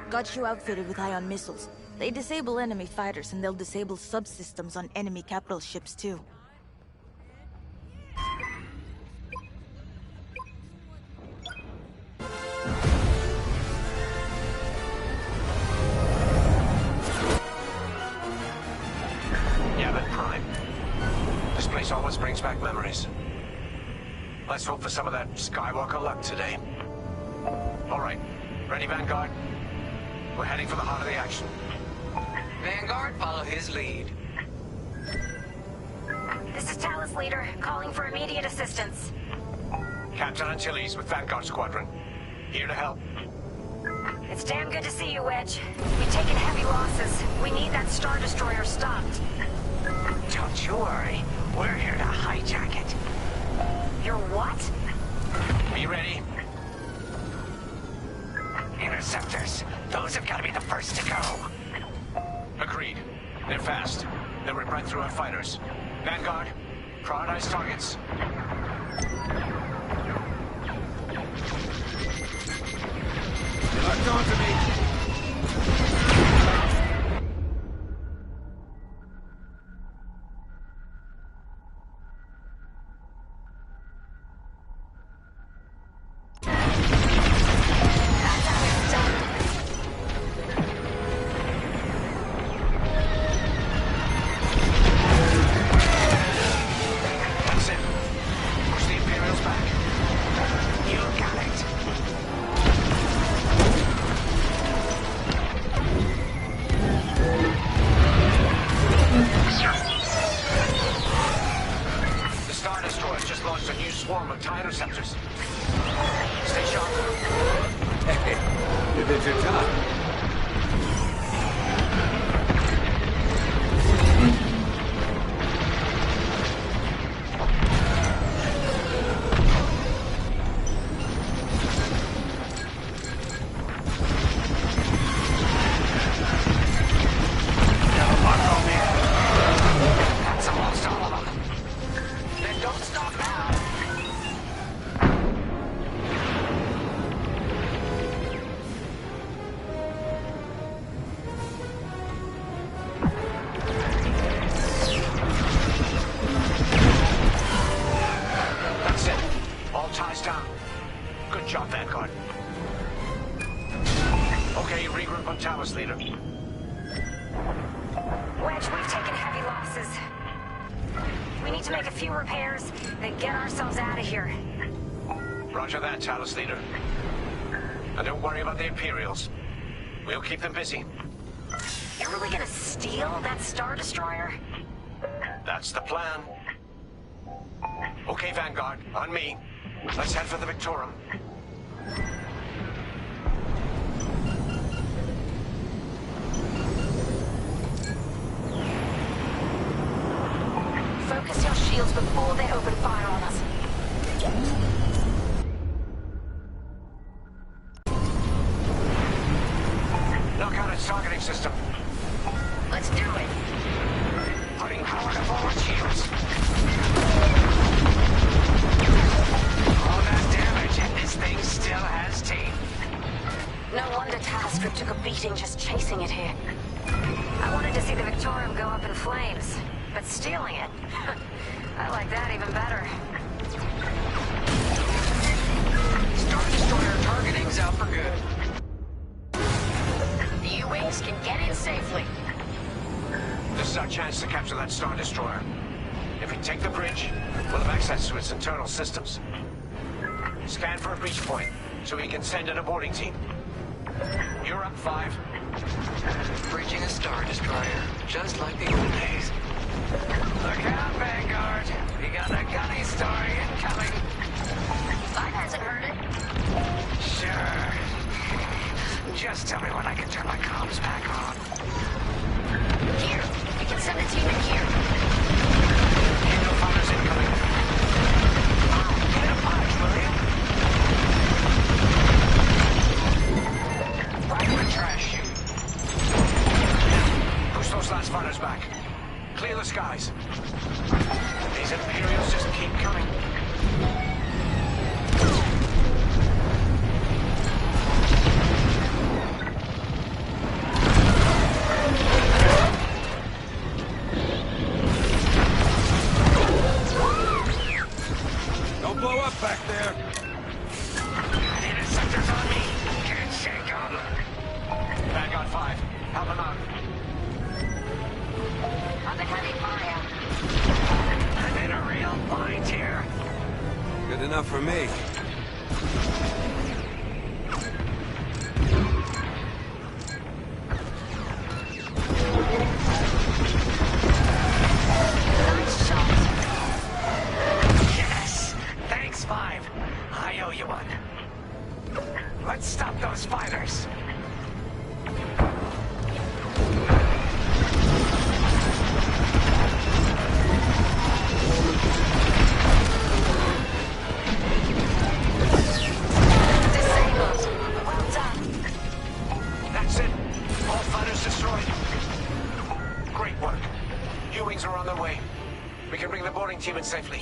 Got you outfitted with ion missiles. They disable enemy fighters, and they'll disable subsystems on enemy capital ships, too. Yavin Prime. This place always brings back memories. Let's hope for some of that Skywalker luck today. All right. Ready, Vanguard? We're heading for the heart of the action. Vanguard, follow his lead. This is Talus Leader, calling for immediate assistance. Captain Antilles with Vanguard Squadron. Here to help. It's damn good to see you, Wedge. We've taken heavy losses. We need that Star Destroyer stopped. Don't you worry. We're here to hijack it. You're what? Are you ready? Interceptors. Those have got to be the first to go. Agreed. They're fast. They'll rip right through our fighters. Vanguard, prioritize targets. Locked onto me. Good job, Vanguard. Okay, regroup on Talos, leader. Wedge, we've taken heavy losses. We need to make a few repairs, then get ourselves out of here. Roger that, Talos, leader. And don't worry about the Imperials. We'll keep them busy. You're really gonna steal that Star Destroyer? That's the plan. Okay, Vanguard, on me. Let's head for the Victorum. Focus your shields before they open fire on us. Knock out its targeting system. Let's do it. Putting power to forward shields. All that damage, and this thing still has teeth. No wonder Talos Group took a beating just chasing it here. I wanted to see the Victorium go up in flames, but stealing it, I like that even better. Star Destroyer targeting's out for good. The U-Wings can get in safely. This is our chance to capture that Star Destroyer. If we take the bridge, we'll have access to its internal systems. Scan for a breach point, so we can send in a boarding team. You're up, 5. Bridging a Star Destroyer, just like the old days. Look out, Vanguard! We got a gunny story incoming. That hasn't heard it. Sure. Just tell me when I can turn my comms back on. Here, we can send a team in here. Handle fighters incoming. Get a punch, will you? Right with trash chute. Push those last fighters back. Clear the skies. These Imperials just keep coming. Don't blow up back there. Interceptors on me. Can't shake them. Vanguard 5, help them out. Under heavy fire. I'm in a real bind here. Good enough for me. Nice shot. Yes! Thanks, 5. I owe you one. Let's stop those fighters. Disabled. Well done. That's it. All fighters destroyed. Great work. U-Wings are on their way. We can bring the boarding team in safely.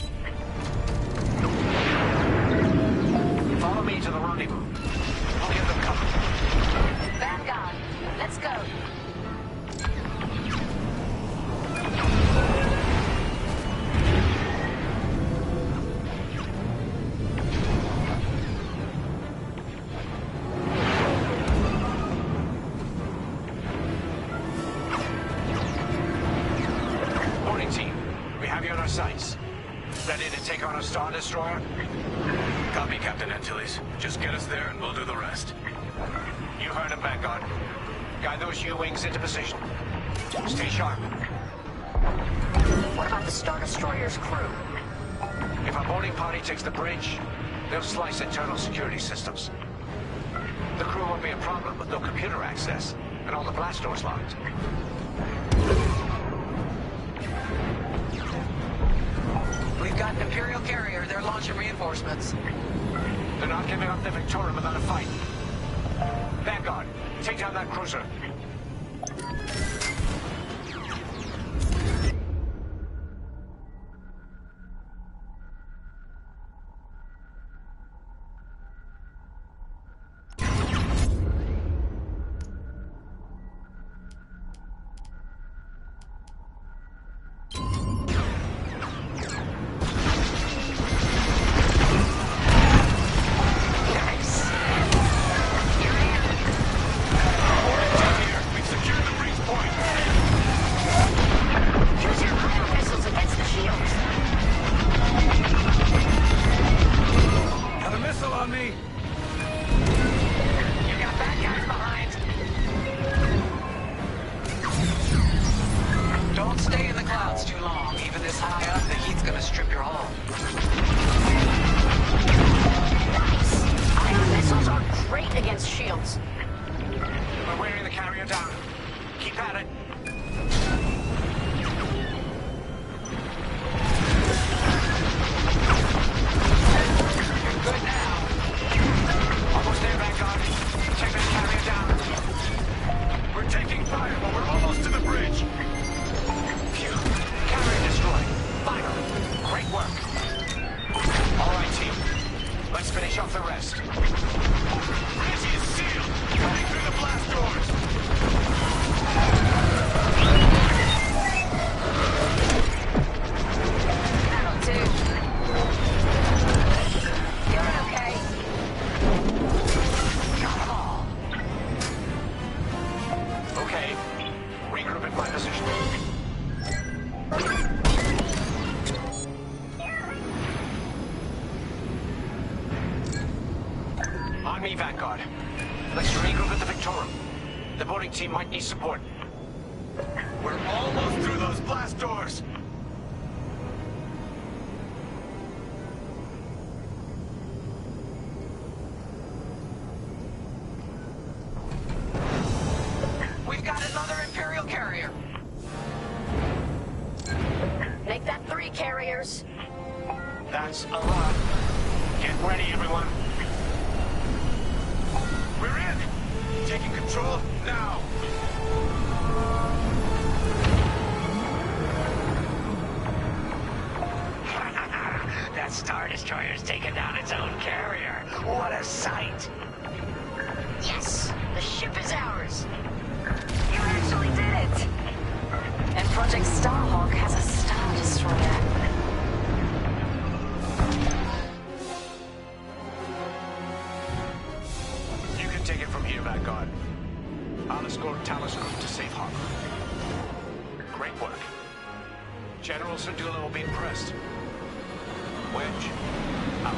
Follow me to the rendezvous. I'll give them cover. Vanguard, let's go. Boarding team, we have you on our sights. Ready to take on a Star Destroyer? Copy, Captain Antilles. Just get us there and we'll do the rest. You heard him, Vanguard. Guide those U-Wings into position. Stay sharp. What about the Star Destroyer's crew? If our boarding party takes the bridge, they'll slice internal security systems. The crew won't be a problem with no computer access, and all the blast doors locked. We've got an Imperial carrier. They're launching reinforcements. They're not giving up the Victorum without a fight. Vanguard, take down that cruiser. on me? You got bad guys behind. Don't stay in the clouds too long. Even this high up, the heat's gonna strip your hull. Nice! Ion missiles are great against shields. We're wearing the carrier down. Keep at it. You're good now. Almost there, Vanguard. Take that carrier down. We're taking fire, but we're almost to the bridge. Phew. Carrier destroyed. Finally. Great work. All right, team. Let's finish off the rest. Bridge is sealed. Cutting through the blast doors. That'll do. Doing okay. Got 'em all. Okay. Regroup at my position. On me, Vanguard. Let's regroup at the Victorum. The boarding team might need support. We're almost through those blast doors. We've got another Imperial carrier. Make that 3 carriers. That's a lot. Get ready, everyone. We're in. Taking control now. That Star Destroyer's taken down its own carrier. What a sight. Yes! The ship is ours. You actually did it! And Project Starhawk has a Star Destroyer. You can take it from here, Vanguard. I'll escort Talos Group to safe harbor. Great work. General Sardula will be impressed. Wedge, out.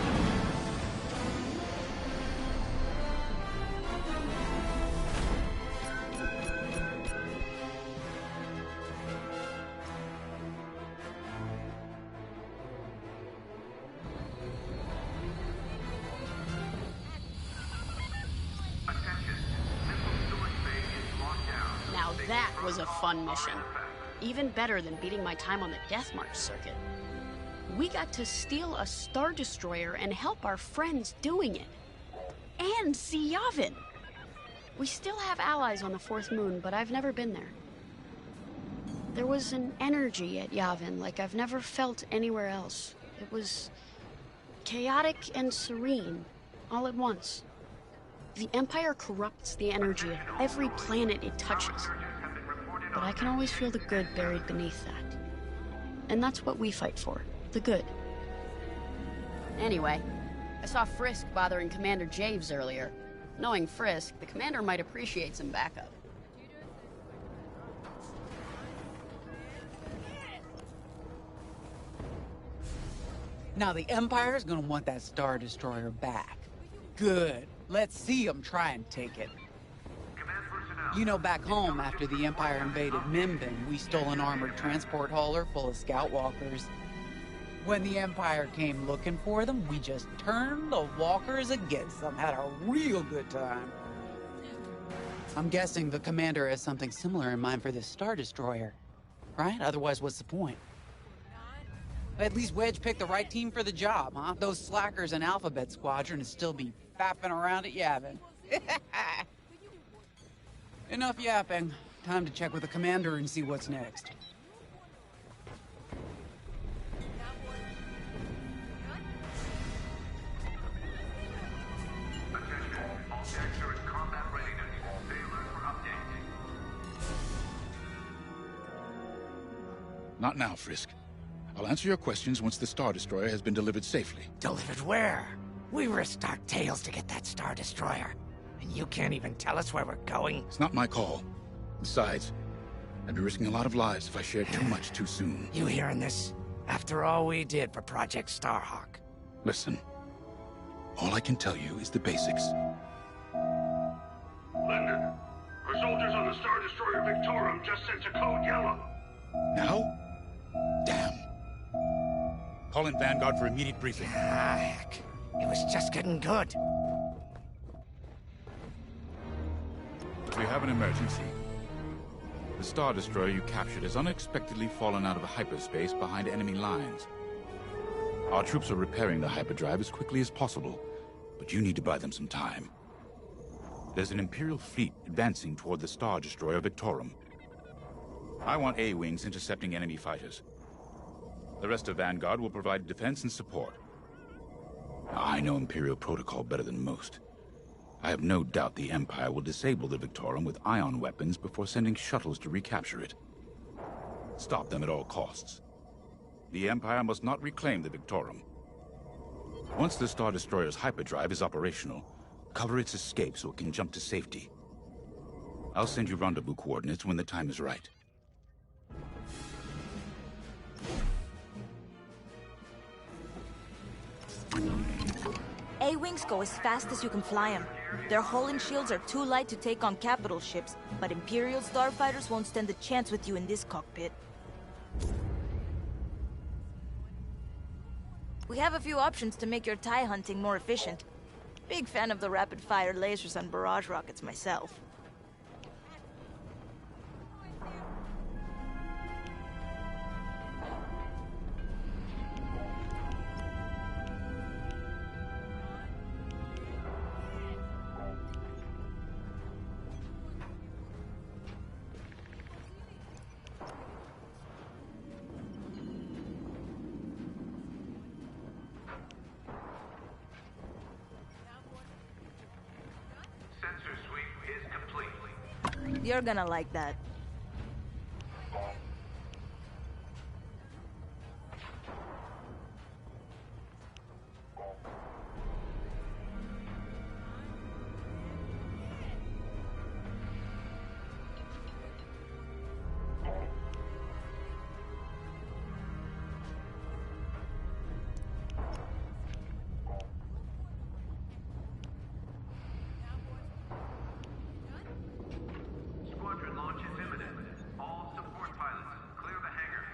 Now that was a fun mission. Even better than beating my time on the Death March circuit. We got to steal a Star Destroyer and help our friends doing it. And see Yavin. We still have allies on the 4th moon, but I've never been there. There was an energy at Yavin like I've never felt anywhere else. It was chaotic and serene, all at once. The Empire corrupts the energy of every planet it touches. But I can always feel the good buried beneath that. And that's what we fight for, the good. Anyway, I saw Frisk bothering Commander Javes earlier. Knowing Frisk, the commander might appreciate some backup. Now the Empire's gonna want that Star Destroyer back. Good. Let's see them try and take it. You know, back home, after the Empire invaded Mimbin, we stole an armored transport hauler full of scout walkers. When the Empire came looking for them, we just turned the walkers against them. Had a real good time. I'm guessing the commander has something similar in mind for this Star Destroyer. Right? Otherwise, what's the point? At least Wedge picked the right team for the job, huh? Those slackers in Alphabet Squadron would still be fapping around at Yavin. Enough yapping. Time to check with the commander and see what's next. Not now, Frisk. I'll answer your questions once the Star Destroyer has been delivered safely. Delivered where? We risked our tails to get that Star Destroyer. And you can't even tell us where we're going? It's not my call. Besides, I'd be risking a lot of lives if I shared too much too soon. You hearing this? After all we did for Project Starhawk. Listen, All I can tell you is the basics. Linden, our soldiers on the Star Destroyer Victorum just sent a code yellow. Now? Damn. Call in Vanguard for immediate briefing. Ah, heck. It was just getting good. We have an emergency. The Star Destroyer you captured has unexpectedly fallen out of hyperspace behind enemy lines. Our troops are repairing the hyperdrive as quickly as possible, but you need to buy them some time. There's an Imperial fleet advancing toward the Star Destroyer Victorum. I want A-wings intercepting enemy fighters. The rest of Vanguard will provide defense and support. Now, I know Imperial protocol better than most. I have no doubt the Empire will disable the Victorum with ion weapons before sending shuttles to recapture it. Stop them at all costs. The Empire must not reclaim the Victorum. Once the Star Destroyer's hyperdrive is operational, cover its escape so it can jump to safety. I'll send you rendezvous coordinates when the time is right. A-wings go as fast as you can fly them. Their hull and shields are too light to take on capital ships, but Imperial starfighters won't stand a chance with you in this cockpit. We have a few options to make your TIE hunting more efficient. Big fan of the rapid-fire lasers on barrage rockets myself. Sensor sweep is complete. You're gonna like that. Squadron launch is imminent. All support pilots, clear the hangar.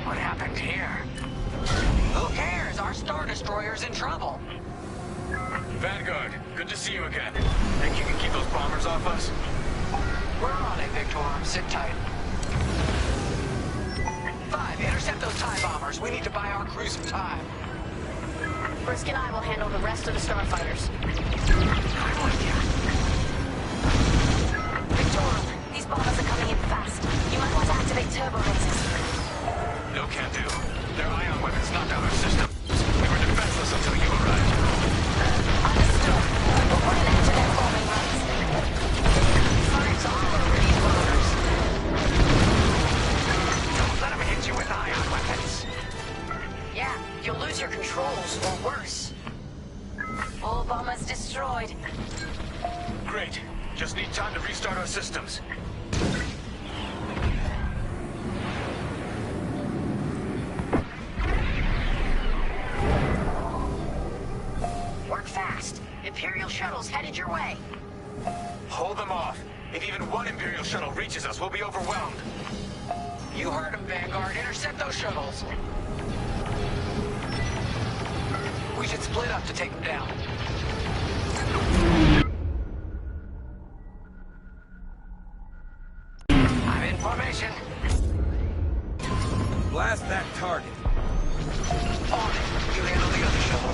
What happened here? Who cares? Our Star Destroyer's in trouble. Vanguard, good to see you again. Think you can keep those bombers off us? We're on it, Victorum. Sit tight. 5, intercept those TIE bombers. We need to buy our crew some time. Brisk and I will handle the rest of the starfighters. I'm with you. Victorum, these bombers are coming in fast. You might want to activate turbo lasers. No can do. Their ion weapons knocked out our systems. We were defenseless until you arrived. Understood. We'll put an end to their bombing runs. Fights all over these bombers. Don't let them hit you with ion weapons. Yeah, you'll lose your controls, or worse. All bombers destroyed. Great. Just need time to restart our systems. Work fast. Imperial shuttles headed your way. Hold them off. If even one Imperial shuttle reaches us, we'll be overwhelmed. You heard them, Vanguard. Intercept those shuttles. We should split up to take them down. I'm in formation. Blast that target. On it. You handle the other shuttle.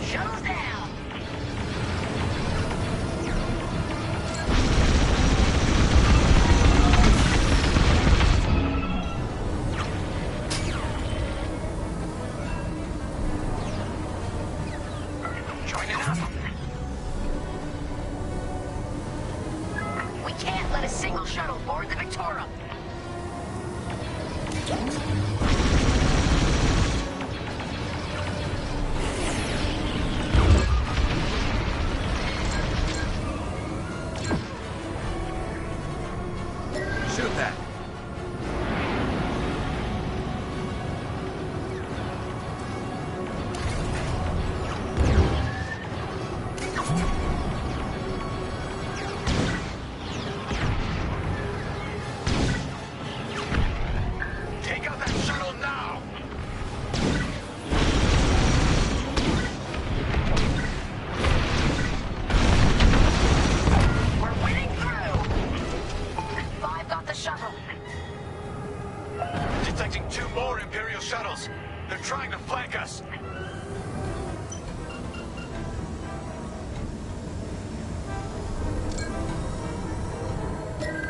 Shuttle's down. Joining up. We can't let a single shuttle board the Victorum. Shoot that. Take out that shuttle now! We're winning through. 5 got the shuttle. Detecting 2 more Imperial shuttles. They're trying to flank us.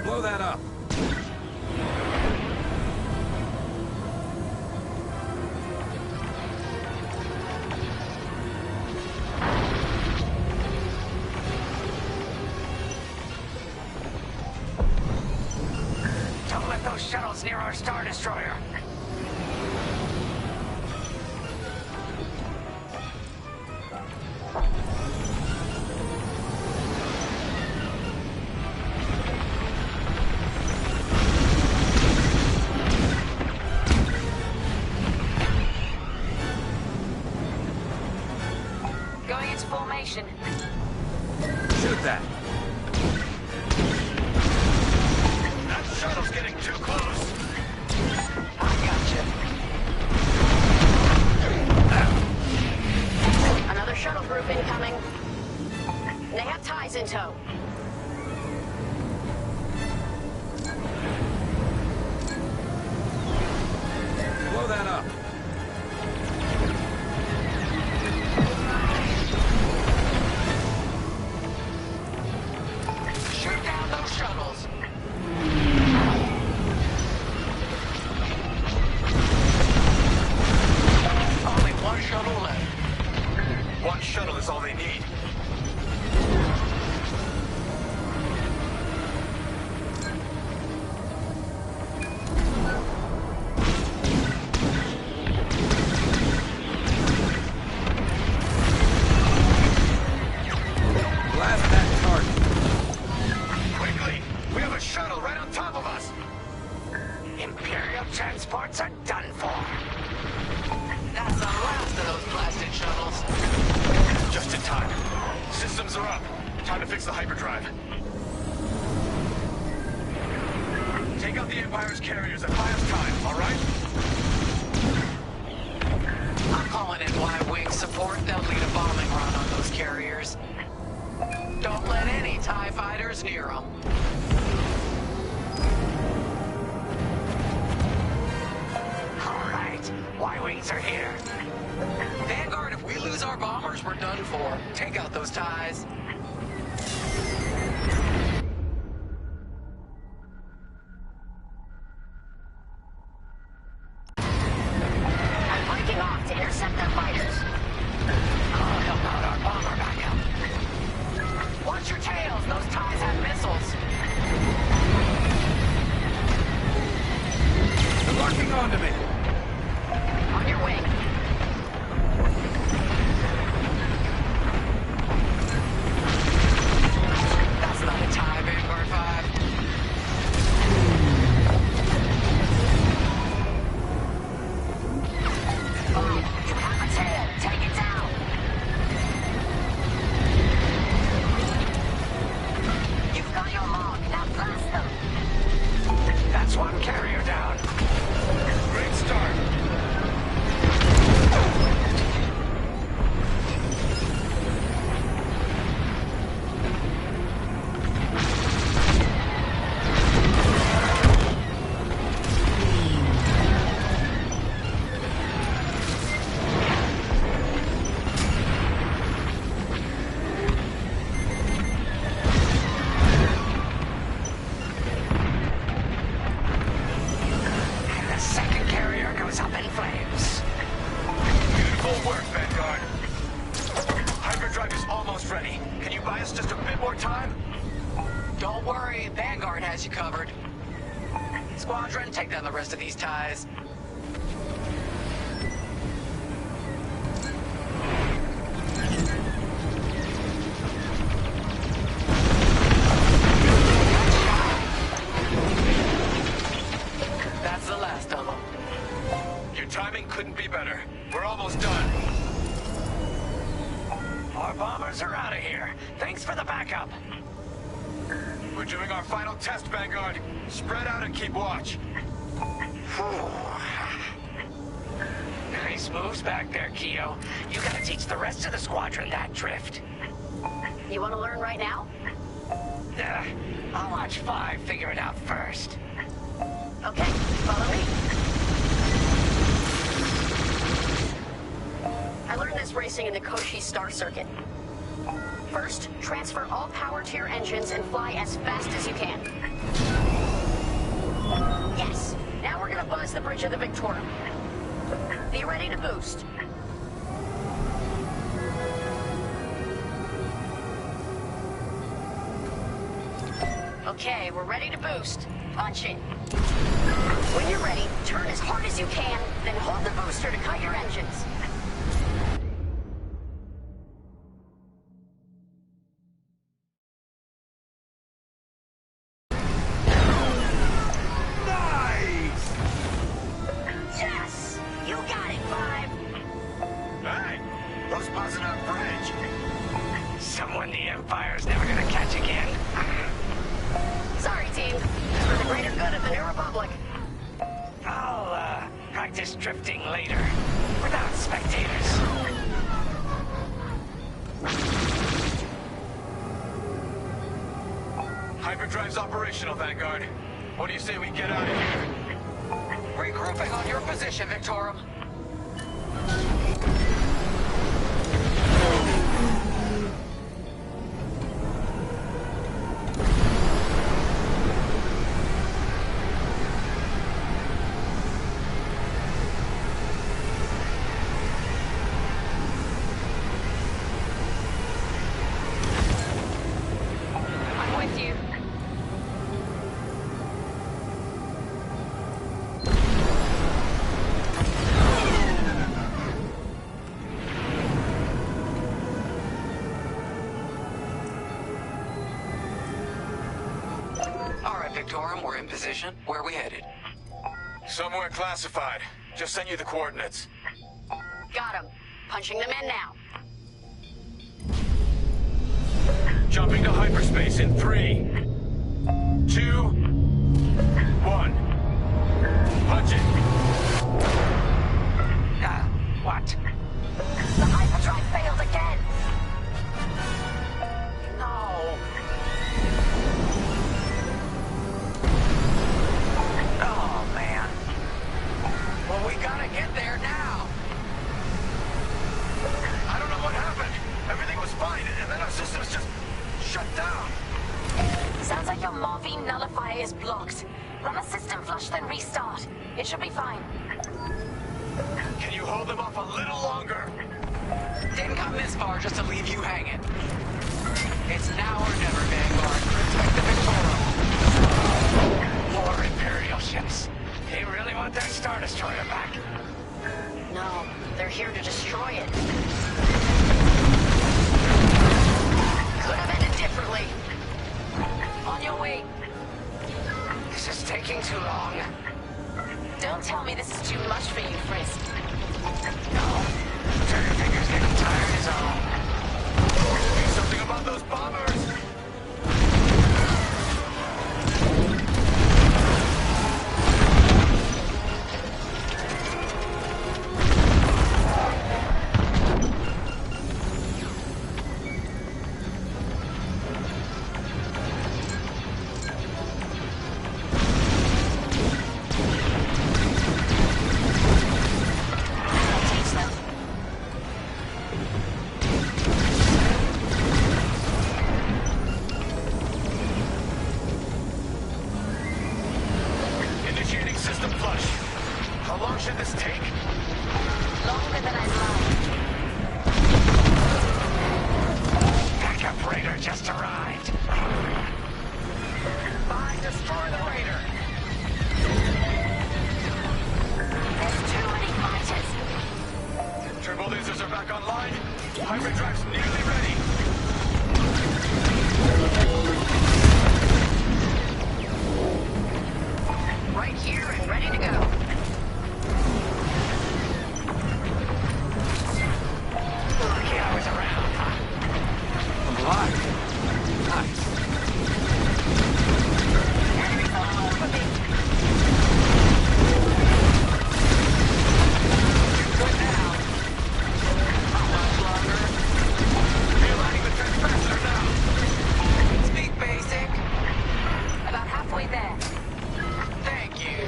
Blow that up. Don't let those shuttles near our Star Destroyer. Going into formation. Shoot that. That shuttle's getting too close. I gotcha. Another shuttle group incoming. They have ties in tow. Blow that up. Shoot down those shuttles. Only one shuttle left. One shuttle is all they need. Blast that target. Quickly! We have a shuttle right on top of us! Imperial transports are done for. That's the last of those blasted shuttles. Just in time. Systems are up. Time to fix the hyperdrive. Take out the Empire's carriers and buy us time, all right? I'm calling in Y-Wing support. They'll lead a bombing run on those carriers. Don't let any TIE fighters near them. All right, Y-Wings are here. Vanguard, if we lose our bombers, we're done for. Take out those TIEs. I'm breaking off to intercept their fighters. I'll help out our bomber backup. Watch your tails, those TIEs have missiles. They're locking onto me. On your way. That's not a TIE, Vanguard 5. You have a tail. Take it down. You've got your mark. Now blast them. That's one carrier down. Great start. flames. Beautiful work, Vanguard. Hyperdrive is almost ready. Can you buy us just a bit more time? Don't worry, Vanguard has you covered. Squadron, take down the rest of these ties. That's the last of them. Your timing couldn't be better. We're almost done. Our bombers are out of here. Thanks for the backup. We're doing our final test, Vanguard. Spread out and keep watch. Nice moves back there, Keo. You gotta teach the rest of the squadron that drift. You want to learn right now? I'll watch 5 figure it out first. Okay, follow me. I learned this racing in the Koshi Star Circuit. First, transfer all power to your engines and fly as fast as you can. Yes. Now we're gonna buzz the bridge of the Victorum. Be ready to boost. Okay, we're ready to boost. Punch it. When you're ready, turn as hard as you can, then hold the booster to cut your engines. Someone the Empire's never gonna catch again. Sorry, team. For the greater good of the New Republic. I'll, practice drifting later. Without spectators. Hyperdrive's operational, Vanguard. What do you say we get out of here? Regrouping on your position, Victorum. Victorum, we're in position. Where are we headed? Somewhere classified. Just send you the coordinates. Got him. Punching them in now. Jumping to hyperspace in 3, 2, 1. Punch it! What? The hyperdrive failed again! No! Oh, man. Well, we gotta get there now! I don't know what happened. Everything was fine, and then our systems just shut down. Sounds like your morphine nullifier is blocked. Run a system flush, then restart. It should be fine. Can you hold them off a little longer? Didn't come this far just to leave you hanging. It's now or never, Vanguard. Protect the Victorum. More Imperial ships. They really want their Star Destroyer back. No, they're here to destroy it. Could have ended differently. On your way. This is taking too long. Don't tell me this is too much for you, Frisk. No. Trigger finger's getting tired is all. Do something about those bombers! Initiating system flush. How long should this take? better than I'd like. Backup raider just arrived. Destroy the raider. There's too many fighters. Turbo lasers are back online. Hybrid drive's nearly ready. Right here and ready to go. Lucky I was around. I'm alive. Nice. Enemies all over me. Good now. How much longer? Realigning the transpassor now. Speak basic. About halfway there. Thank you.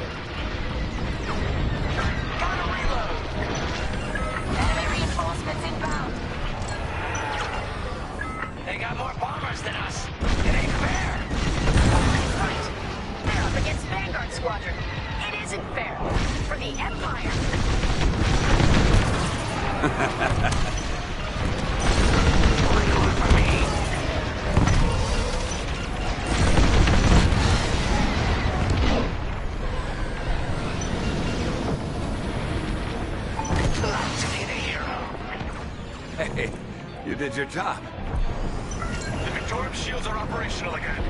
Gotta reload. Enemy reinforcements inbound. They got more bombers than us. It ain't fair. Right. They're up against Vanguard Squadron. It isn't fair. For the Empire. Hey, you did your job. The Victorium shields are operational again.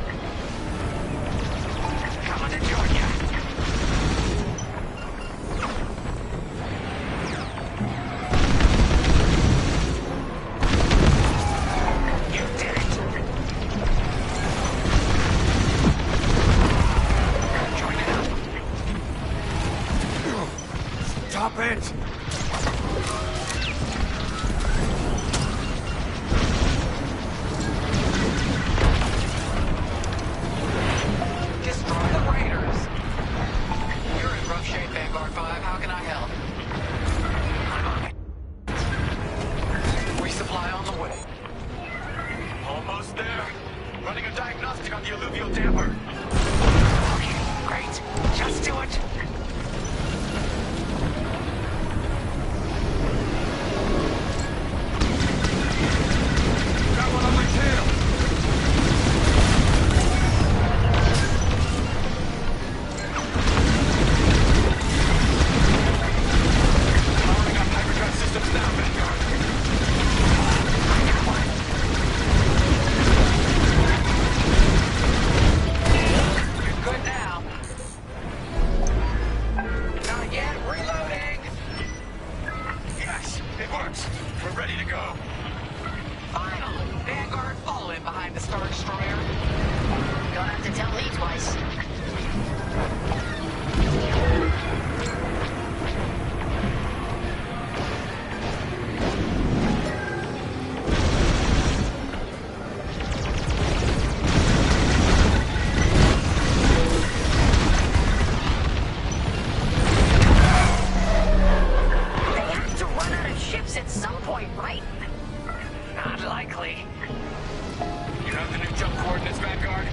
Coming to join ya. You did it. Join it up. Stop it! Destroy the raiders. You're in rough shape, Vanguard 5. How can I help? I'm on it. Resupply on the way. Almost there. Running a diagnostic on the alluvial damper. Okay, great. Just do it. Got one on my tail! Powering up hyperdrive systems now, Vanguard. You're good now. Not yet. Reloading. Yes, it works. We're ready to go. Finally, Vanguard following behind the Star Destroyer. Don't have to tell me twice. They have to run out of ships at some point, right? Not likely. You have the new jump coordinates, Vanguard?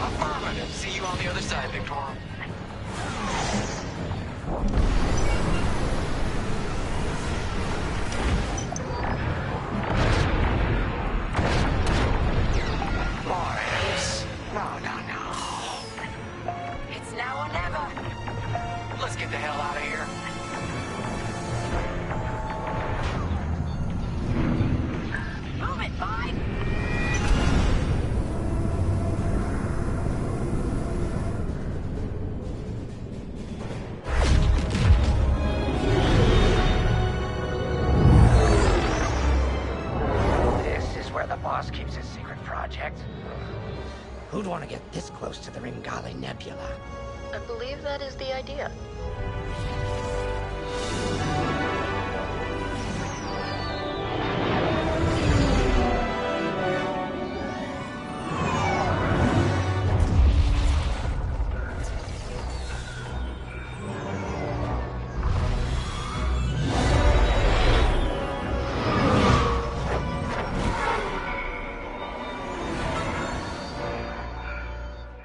Affirmative. See you on the other side, Victor. More apes. No. It's now or never. Let's get the hell out of here. Move it, Five. This is where the boss keeps his secret project. Who'd want to get this close to the Ringali Nebula? I believe that is the idea.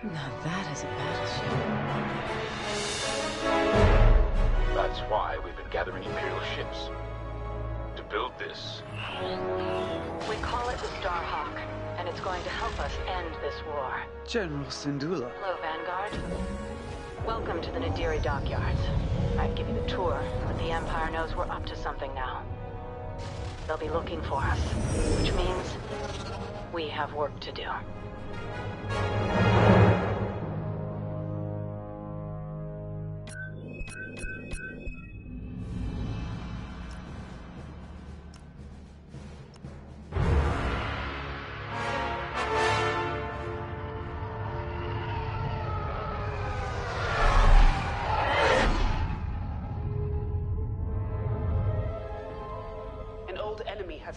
Now that is a battleship. That's why we've been gathering this? We call it the Starhawk, and it's going to help us end this war. General Syndulla. Hello, Vanguard. Welcome to the Nadiri dockyards. I'd give you the tour, but the Empire knows we're up to something now. They'll be looking for us, which means we have work to do.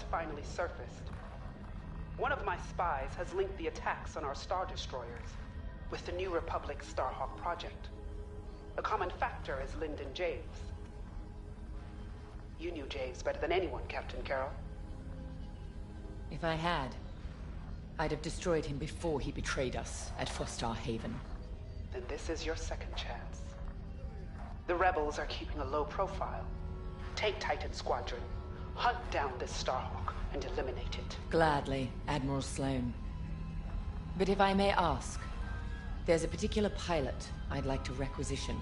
Finally surfaced. One of my spies has linked the attacks on our Star Destroyers with the New Republic Starhawk project. A common factor is Lyndon Javes. You knew Javes better than anyone, Captain Carroll. If I had, I'd have destroyed him before he betrayed us at Fostar Haven. Then this is your second chance. The rebels are keeping a low profile. Take Titan Squadron. Hunt down this Starhawk and eliminate it. Gladly, Admiral Sloane. But if I may ask, there's a particular pilot I'd like to requisition.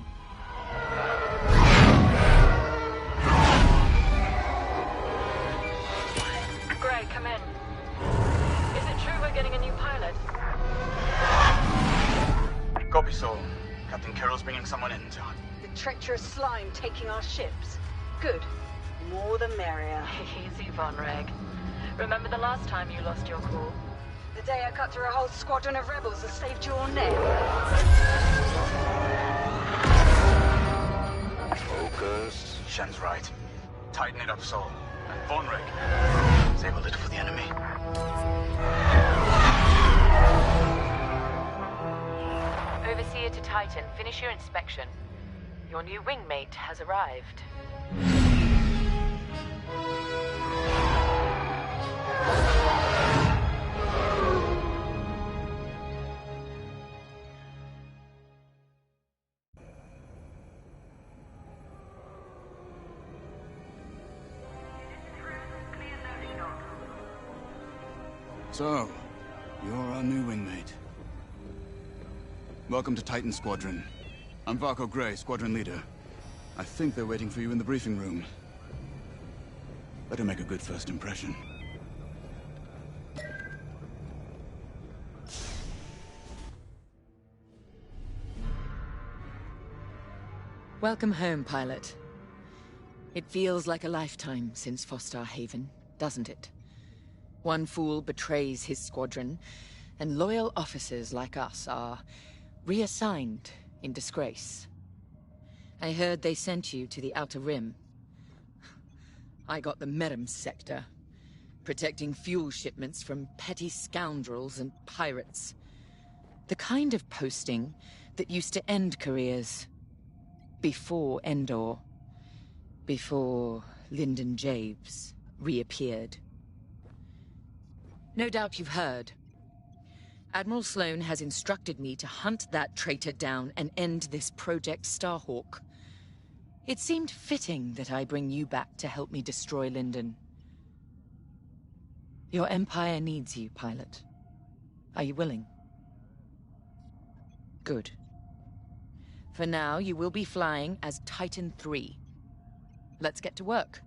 Gray, come in. Is it true we're getting a new pilot? Copy, Sol. Captain Carroll's bringing someone in, John. The treacherous slime taking our ships. Good. More the merrier. Easy, Von Reg. Remember the last time you lost your cool? The day I cut through a whole squadron of rebels and saved your neck. Focus. Shen's right. Tighten it up, Sol. And Von Reg, save a little for the enemy. Overseer to Titan, finish your inspection. Your new wingmate has arrived. So, you're our new wingmate. Welcome to Titan Squadron. I'm Varco Gray, Squadron Leader. I think they're waiting for you in the briefing room. Better make a good first impression. Welcome home, pilot. It feels like a lifetime since Fostar Haven, doesn't it? One fool betrays his squadron, and loyal officers like us are reassigned in disgrace. I heard they sent you to the Outer Rim. I got the Merim sector, protecting fuel shipments from petty scoundrels and pirates. The kind of posting that used to end careers. Before Endor. Before Lyndon Javes reappeared. No doubt you've heard. Admiral Sloane has instructed me to hunt that traitor down and end this Project Starhawk. It seemed fitting that I bring you back to help me destroy Lyndon. Your Empire needs you, pilot. Are you willing? Good. For now, you will be flying as Titan 3. Let's get to work.